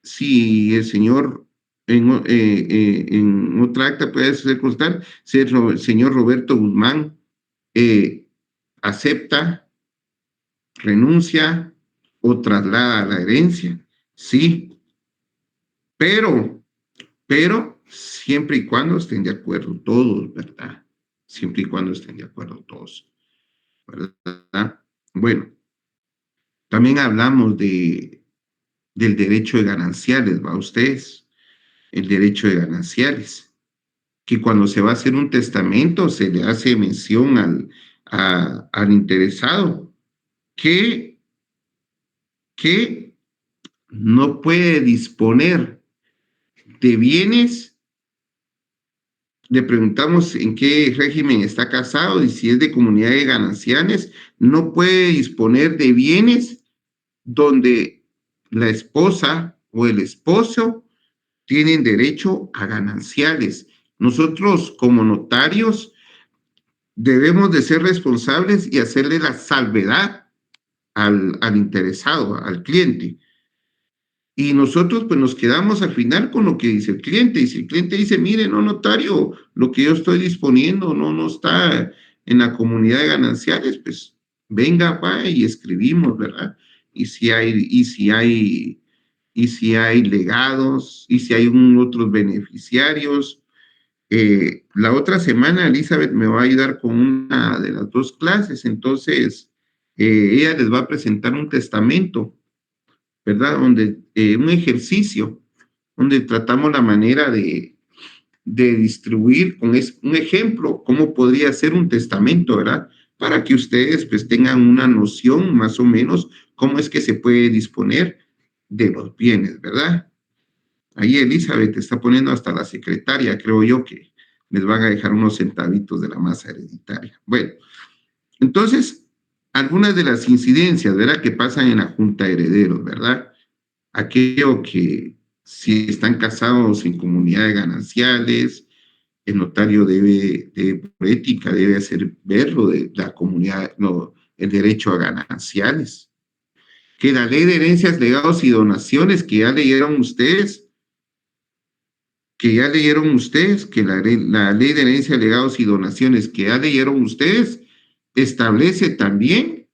si el señor en otra acta puede hacer constar si el señor Roberto Guzmán acepta, renuncia o traslada la herencia. Sí, pero, siempre y cuando estén de acuerdo todos, ¿verdad? Siempre y cuando estén de acuerdo todos, ¿verdad? Bueno, también hablamos del derecho de gananciales, ¿va ustedes? El derecho de gananciales, que cuando se va a hacer un testamento se le hace mención al interesado que, que no puede disponer de bienes. Le preguntamos en qué régimen está casado y si es de comunidad de gananciales, no puede disponer de bienes donde la esposa o el esposo tienen derecho a gananciales. Nosotros como notarios debemos de ser responsables y hacerle la salvedad al interesado, al cliente. Y nosotros pues nos quedamos al final con lo que dice el cliente. Y si el cliente dice, mire, no, notario, lo que yo estoy disponiendo no está en la comunidad de gananciales, pues venga, va y escribimos, ¿verdad? Y si hay legados, y si hay otros beneficiarios. La otra semana Elizabeth me va a ayudar con una de las dos clases, entonces ella les va a presentar un testamento, ¿verdad? Un ejercicio donde tratamos la manera de distribuir con un ejemplo cómo podría ser un testamento, ¿verdad? Para que ustedes pues tengan una noción más o menos cómo es que se puede disponer de los bienes, ¿verdad? Ahí Elizabeth está poniendo hasta la secretaria, creo yo que les van a dejar unos centavitos de la masa hereditaria. Bueno, entonces, algunas de las incidencias, ¿verdad? Que pasan en la Junta de Herederos, ¿verdad? Aquello que si están casados en comunidades gananciales, el notario por ética, debe hacer verlo de la comunidad, no, el derecho a gananciales. Que la ley de herencias, legados y donaciones que ya leyeron ustedes, que la ley de herencia, legados y donaciones que ya leyeron ustedes, establece también,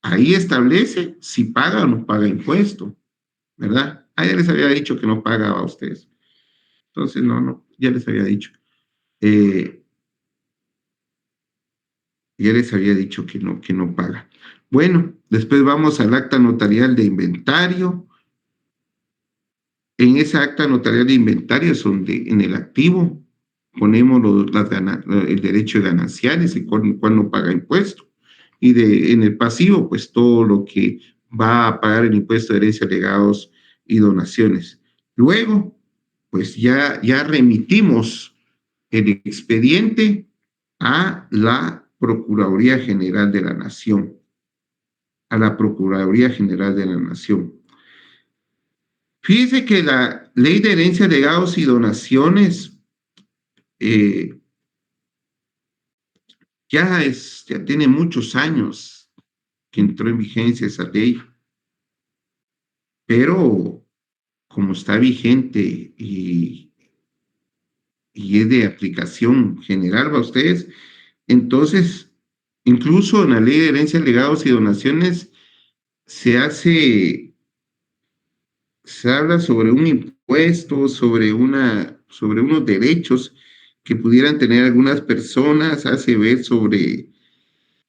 ahí establece si paga o no paga impuesto, ¿verdad? Ah, ya les había dicho que no pagaba a ustedes. Entonces, no, ya les había dicho. Eh, ya les había dicho que no paga. Bueno, después vamos al acta notarial de inventario. En esa acta notarial de inventario es donde en el activo ponemos el derecho de gananciales, el cual no paga impuesto. Y en el pasivo, pues todo lo que va a pagar el impuesto de herencia, legados y donaciones. Luego, pues ya remitimos el expediente a la Procuraduría General de la Nación, a la Procuraduría General de la Nación. Fíjese que la ley de herencia, legados y donaciones eh, ya tiene muchos años que entró en vigencia esa ley, pero como está vigente y es de aplicación general para ustedes, entonces, incluso en la ley de herencia, legados y donaciones se habla sobre un impuesto, sobre unos derechos que pudieran tener algunas personas, hace ver sobre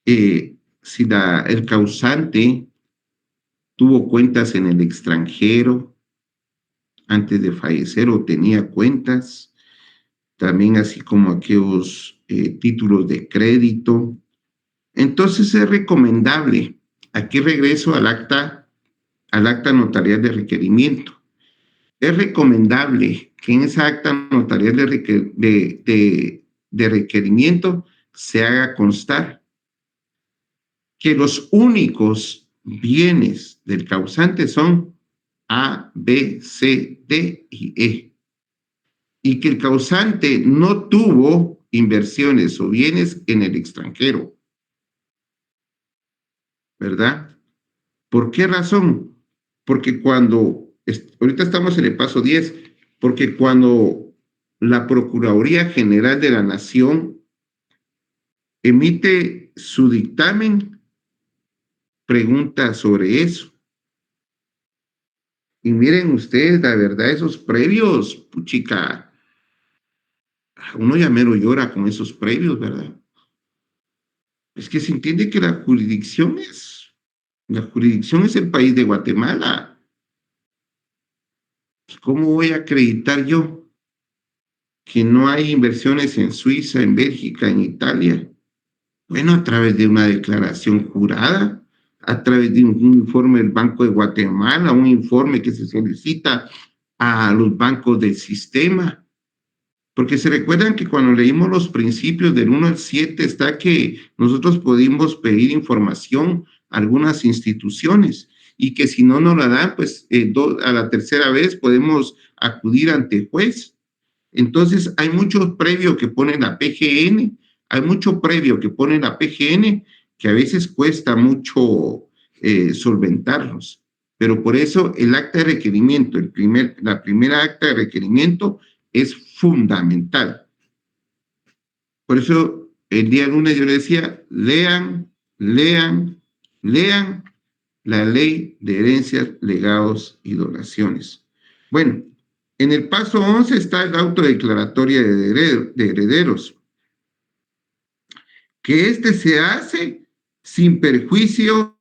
si el causante tuvo cuentas en el extranjero antes de fallecer o tenía cuentas, también así como aquellos títulos de crédito. Entonces es recomendable, aquí regreso al acta notarial de requerimiento. Es recomendable que en esa acta notarial de requerimiento se haga constar que los únicos bienes del causante son A, B, C, D y E, y que el causante no tuvo inversiones o bienes en el extranjero, ¿verdad? ¿Por qué razón? Porque ahorita estamos en el paso 10, porque cuando la Procuraduría General de la Nación emite su dictamen, pregunta sobre eso. Y miren ustedes, la verdad, esos previos, puchica, uno ya mero llora con esos previos, ¿verdad? Es que se entiende que la jurisdicción es el país de Guatemala. ¿Cómo voy a acreditar yo que no hay inversiones en Suiza, en Bélgica, en Italia? Bueno, a través de una declaración jurada, a través de un informe del Banco de Guatemala, un informe que se solicita a los bancos del sistema. Porque se recuerdan que cuando leímos los principios del 1 al 7 está que nosotros podemos pedir información a algunas instituciones y que si no nos la dan, pues a la tercera vez podemos acudir ante juez. Entonces hay mucho previo que pone la PGN, hay mucho previo que pone la PGN que a veces cuesta mucho solventarlos. Pero por eso el acta de requerimiento, la primera acta de requerimiento es fundamental. Por eso el día lunes yo le decía, lean la ley de herencias, legados y donaciones. Bueno, en el paso 11 está la autodeclaratoria de herederos, que se hace sin perjuicio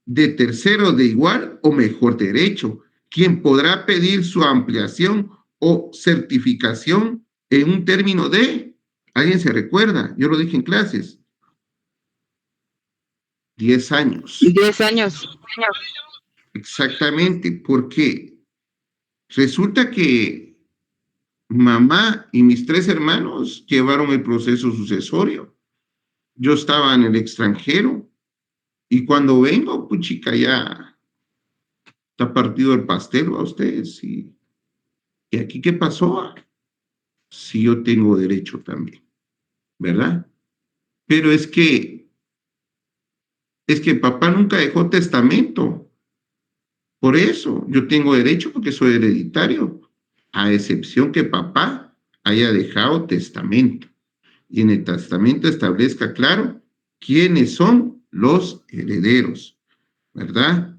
de tercero de igual o mejor derecho, quien podrá pedir su ampliación o certificación en un término de, ¿alguien se recuerda? Yo lo dije en clases, 10 años. 10 años. Exactamente, porque resulta que mamá y mis 3 hermanos llevaron el proceso sucesorio. Yo estaba en el extranjero y cuando vengo, puchica, ya está partido el pastel a ustedes. ¿Y aquí qué pasó? Si yo tengo derecho también, ¿verdad? Pero es que papá nunca dejó testamento. Por eso yo tengo derecho porque soy hereditario, a excepción que papá haya dejado testamento. Y en el testamento establezca claro quiénes son los herederos, ¿verdad?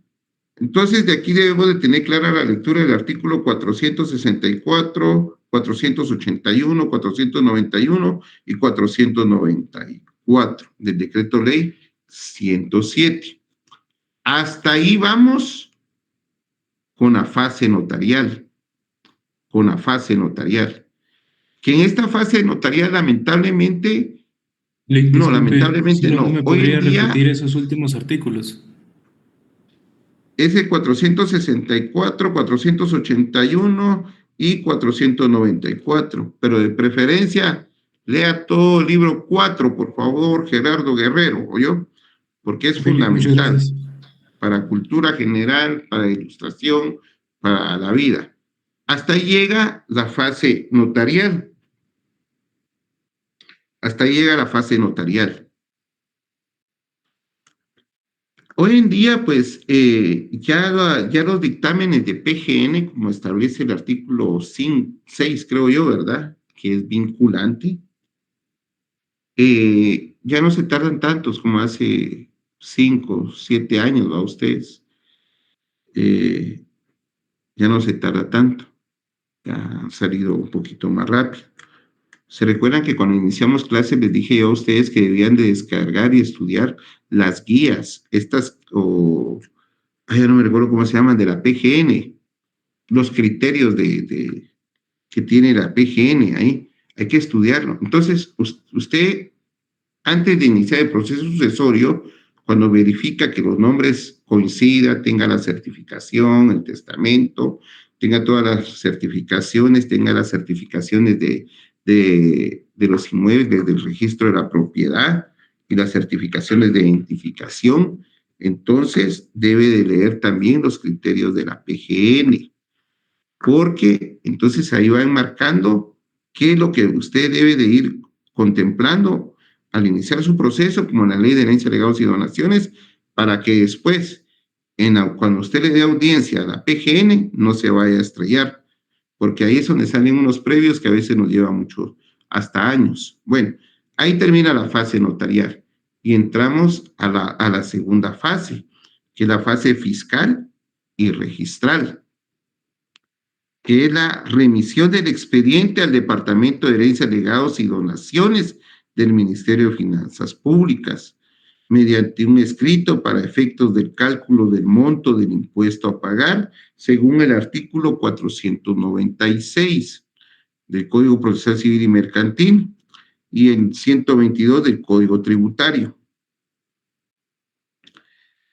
Entonces, de aquí debemos de tener clara la lectura del artículo 464, 481, 491 y 494 del decreto ley 107. Hasta ahí vamos con la fase notarial, que en esta fase notarial lamentablemente, lamentablemente solo no, me hoy podría en día repetir esos últimos artículos. es el 464, 481 y 494, pero de preferencia lea todo el libro 4, por favor, Gerardo Guerrero, ¿oyó? Porque es fundamental para cultura general, para ilustración, para la vida. Hasta ahí llega la fase notarial. Hasta ahí llega la fase notarial. Hoy en día, pues, ya los dictámenes de PGN, como establece el artículo 6, creo yo, ¿verdad? Que es vinculante, ya no se tardan tantos como hace 5, 7 años, ¿va ustedes? Ya no se tarda tanto, ya han salido un poquito más rápido. ¿Se recuerdan que cuando iniciamos clases les dije yo a ustedes que debían de descargar y estudiar las guías, ya no me recuerdo cómo se llaman, de la PGN, los criterios que tiene la PGN ahí, hay que estudiarlo. Entonces, usted, antes de iniciar el proceso sucesorio, cuando verifica que los nombres coincidan, tenga la certificación, el testamento, tenga todas las certificaciones, tenga las certificaciones de los inmuebles, del registro de la propiedad y las certificaciones de identificación, entonces debe de leer también los criterios de la PGN, porque entonces ahí va enmarcando qué es lo que usted debe de ir contemplando al iniciar su proceso, como la ley de herencia, legados y donaciones, para que después cuando usted le dé audiencia a la PGN, no se vaya a estrellar, porque ahí es donde salen unos previos que a veces nos lleva mucho, hasta años. Bueno, ahí termina la fase notarial y entramos a la segunda fase, que es la fase fiscal y registral, que es la remisión del expediente al Departamento de Herencias, Legados y Donaciones del Ministerio de Finanzas Públicas, mediante un escrito para efectos del cálculo del monto del impuesto a pagar, según el artículo 496 del Código Procesal Civil y Mercantil y el 122 del Código Tributario.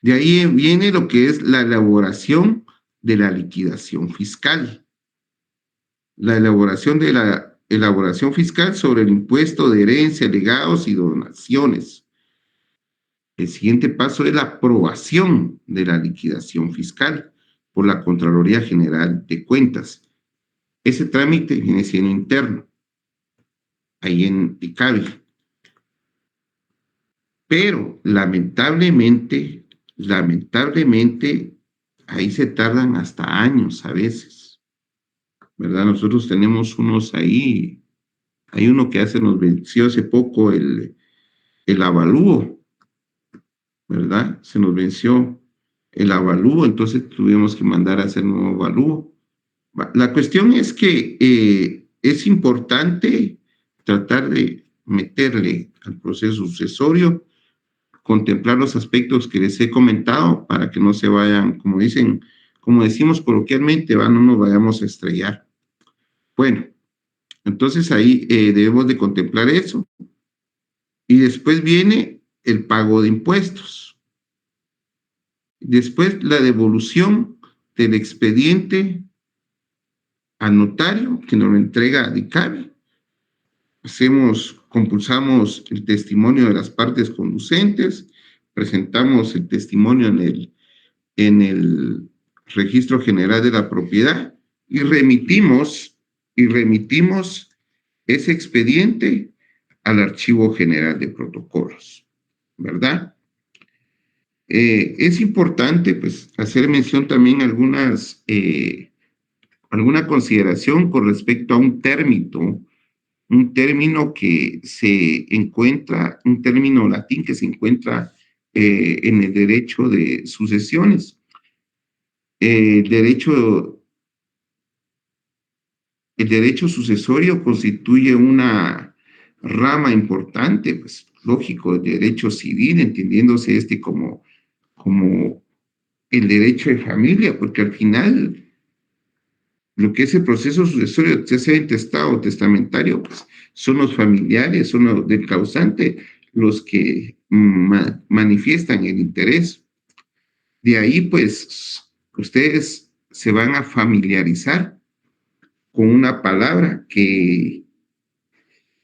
De ahí viene lo que es la elaboración de la liquidación fiscal. La elaboración de la elaboración fiscal sobre el impuesto de herencia, legados y donaciones. El siguiente paso es la aprobación de la liquidación fiscal por la Contraloría General de Cuentas. Ese trámite viene siendo interno, ahí en ICABI. Pero lamentablemente, ahí se tardan hasta años a veces, ¿verdad? Nosotros tenemos unos ahí, hay uno que nos venció hace poco el avalúo, ¿verdad? Se nos venció el avalúo, entonces tuvimos que mandar a hacer nuevo avalúo. La cuestión es que es importante tratar de meterle al proceso sucesorio, contemplar los aspectos que les he comentado para que no se vayan, como dicen, como decimos coloquialmente, no nos vayamos a estrellar. Bueno, entonces ahí debemos de contemplar eso. Y después viene el pago de impuestos. Después la devolución del expediente al notario que nos lo entrega a DICABI. Compulsamos el testimonio de las partes conducentes, presentamos el testimonio en el Registro General de la Propiedad y remitimos ese expediente al Archivo General de Protocolos, ¿verdad? Es importante, pues, hacer mención también alguna consideración con respecto a un término que se encuentra, un término latín que se encuentra en el derecho de sucesiones. El derecho sucesorio constituye una rama importante, pues lógico, del derecho civil, entendiéndose como el derecho de familia, porque al final lo que es el proceso sucesorio, ya sea intestado o testamentario, pues son los familiares, son los del causante los que manifiestan el interés. De ahí, pues, ustedes se van a familiarizar con una palabra que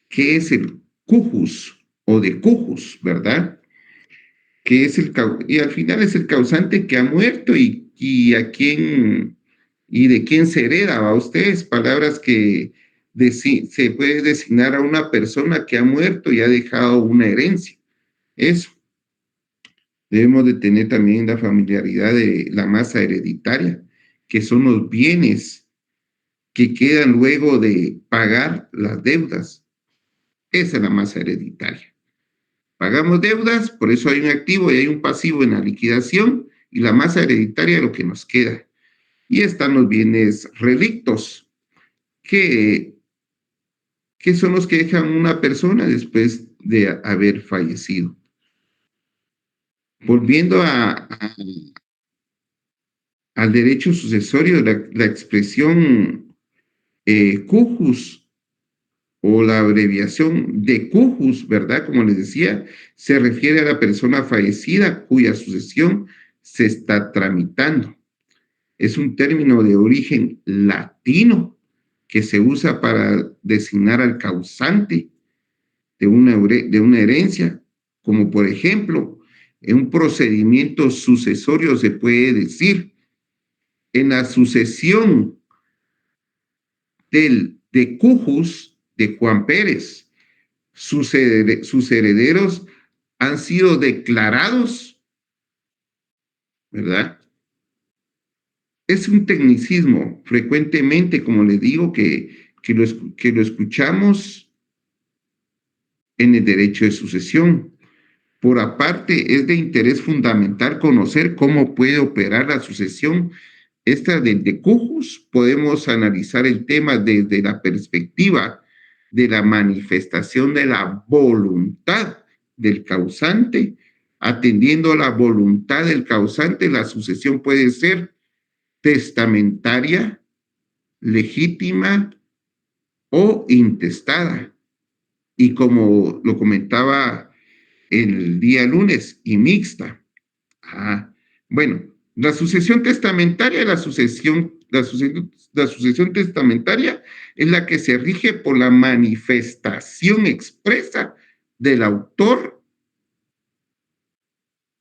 es el cujus o de cujus, ¿verdad? Y al final es el causante que ha muerto y a quién y de quién se hereda a ustedes, palabras que se puede designar a una persona que ha muerto y ha dejado una herencia. Eso. Debemos de tener también la familiaridad de la masa hereditaria, que son los bienes que quedan luego de pagar las deudas. Esa es la masa hereditaria. Pagamos deudas, por eso hay un activo y hay un pasivo en la liquidación, y la masa hereditaria es lo que nos queda. Y están los bienes relictos, que son los que dejan una persona después de haber fallecido. Volviendo al derecho sucesorio, la expresión cujus o la abreviación de cujus, ¿verdad? Como les decía, se refiere a la persona fallecida cuya sucesión se está tramitando. Es un término de origen latino que se usa para designar al causante de una herencia, como por ejemplo, en un procedimiento sucesorio se puede decir, en la sucesión de cujus de Juan Pérez, sus herederos han sido declarados, ¿verdad? es un tecnicismo, frecuentemente, como les digo, que lo escuchamos en el derecho de sucesión. Por aparte, es de interés fundamental conocer cómo puede operar la sucesión. Esta de Cujus, podemos analizar el tema desde la perspectiva de la manifestación de la voluntad del causante. Atendiendo a la voluntad del causante, la sucesión puede ser testamentaria, legítima o intestada. Y como lo comentaba el día lunes, y mixta. Bueno, la sucesión testamentaria, la sucesión testamentaria es la que se rige por la manifestación expresa del autor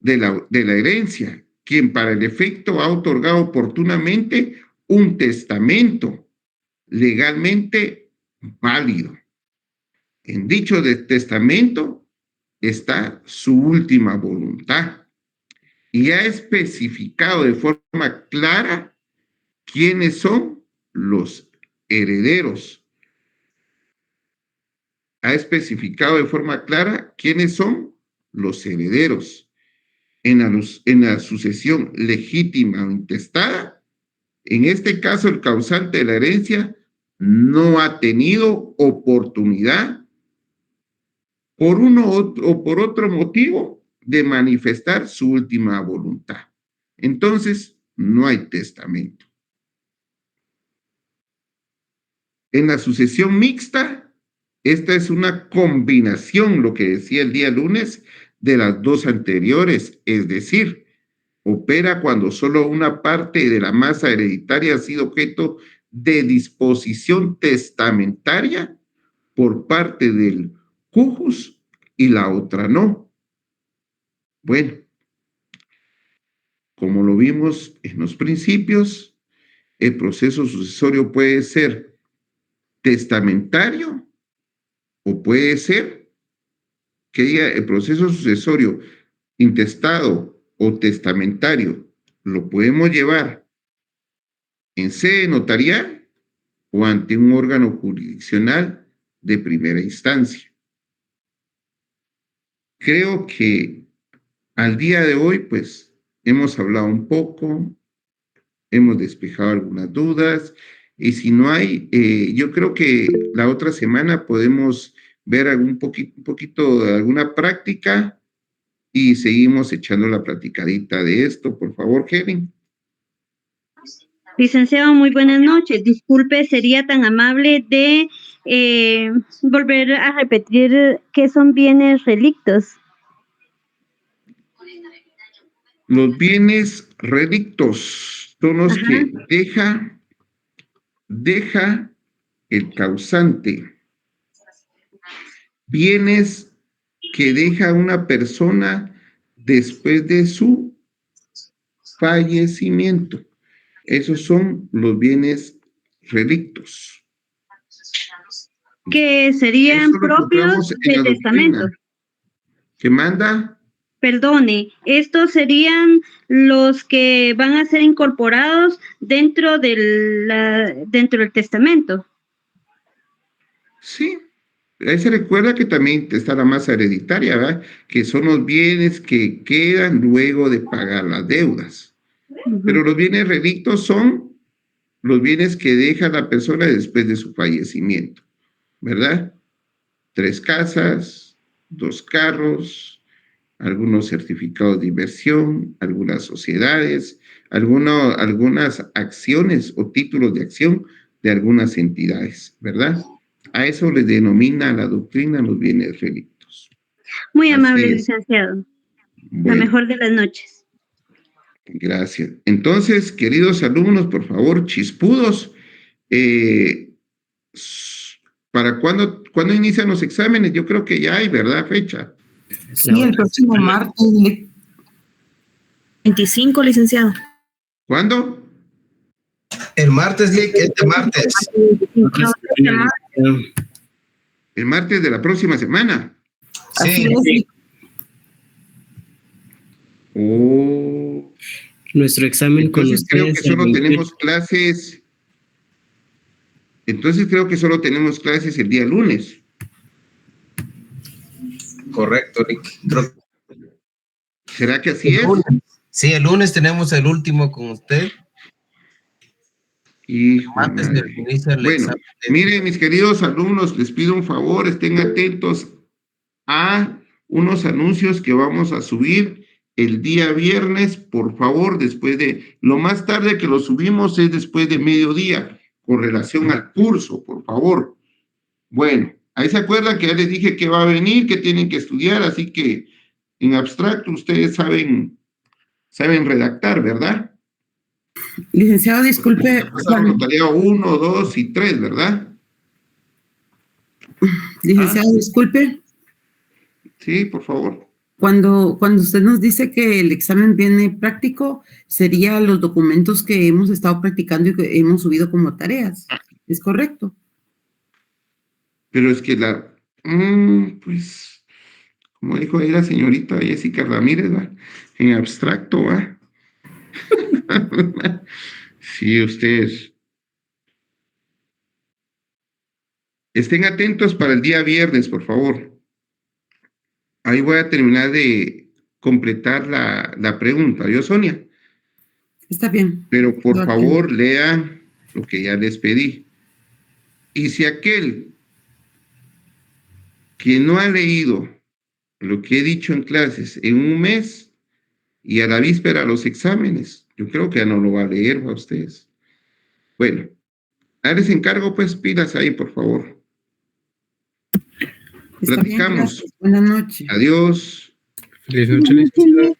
de la herencia, quien para el efecto ha otorgado oportunamente un testamento legalmente válido. En dicho testamento está su última voluntad y ha especificado de forma clara quiénes son los herederos. Ha especificado de forma clara quiénes son los herederos. En la sucesión legítima o intestada, en este caso el causante de la herencia no ha tenido oportunidad por uno o por otro motivo de manifestar su última voluntad. Entonces, no hay testamento. En la sucesión mixta, esta es una combinación, lo que decía el día lunes, de las dos anteriores, es decir, opera cuando solo una parte de la masa hereditaria ha sido objeto de disposición testamentaria por parte del cujus y la otra no. Bueno, como lo vimos en los principios, el proceso sucesorio puede ser testamentario o puede ser que diga el proceso sucesorio intestado o testamentario lo podemos llevar en sede notarial o ante un órgano jurisdiccional de primera instancia. Creo que al día de hoy, pues, hemos hablado un poco, hemos despejado algunas dudas, y si no hay, yo creo que la otra semana podemos ver un poquito de alguna práctica y seguimos echando la platicadita de esto. Por favor, Kevin. Licenciado, muy buenas noches. Disculpe, sería tan amable de volver a repetir qué son bienes relictos. Los bienes relictos son los que deja el causante. Bienes que deja una persona después de su fallecimiento. Esos son los bienes relictos. Que serían propios del testamento. ¿Qué manda? Perdone, estos serían los que van a ser incorporados dentro del testamento. Sí. Ahí se recuerda que también está la masa hereditaria, ¿verdad? Que son los bienes que quedan luego de pagar las deudas. Pero los bienes relictos son los bienes que deja la persona después de su fallecimiento, ¿verdad? 3 casas, 2 carros, algunos certificados de inversión, algunas sociedades, algunas acciones o títulos de acción de algunas entidades, ¿verdad? A eso le denomina la doctrina los bienes relictos. Muy amable, licenciado. Bueno, la mejor de las noches. Gracias. Entonces, queridos alumnos, por favor, chispudos, ¿para cuándo inician los exámenes? Yo creo que ya hay, ¿verdad? Fecha. Sí, el próximo martes. 25, licenciado. ¿Cuándo? El martes, este martes. El martes de la próxima semana. Sí. Oh, Nuestro examen con Entonces creo que ustedes el solo 28. tenemos clases. Entonces creo que solo tenemos clases el día lunes. Correcto, Rick. Creo ¿Será que así que es? sí, el lunes tenemos el último con usted. Hijo de Antes de madre. iniciar el Bueno, examen de- miren, mis queridos alumnos, les pido un favor, estén atentos a unos anuncios que vamos a subir el día viernes, por favor, lo más tarde que lo subimos es después de mediodía, con relación al curso, por favor. Bueno, ahí se acuerdan que ya les dije que va a venir, que tienen que estudiar, así que en abstracto ustedes saben redactar, ¿verdad? Licenciado, disculpe, Notariado 1, 2 y 3, ¿verdad? licenciado, disculpe. Sí, por favor. Cuando usted nos dice que el examen viene práctico, sería los documentos que hemos estado practicando y que hemos subido como tareas. ¿Es correcto? Pero es que pues, como dijo ahí la señorita Jessica Ramírez, ¿va? En abstracto, ¿va? Sí, ustedes. Estén atentos para el día viernes, por favor. Ahí voy a terminar de completar la pregunta. Yo, Sonia. Está bien. Pero por Yo aquí. favor, lean lo que ya les pedí. Y si aquel que no ha leído lo que he dicho en clases en un mes y a la víspera los exámenes, yo creo que ya no lo va a leer a ustedes. Bueno, ahí les encargo pues pilas ahí, por favor. Está bien, Platicamos. gracias. Buenas noches. Adiós. Feliz noche, licenciado.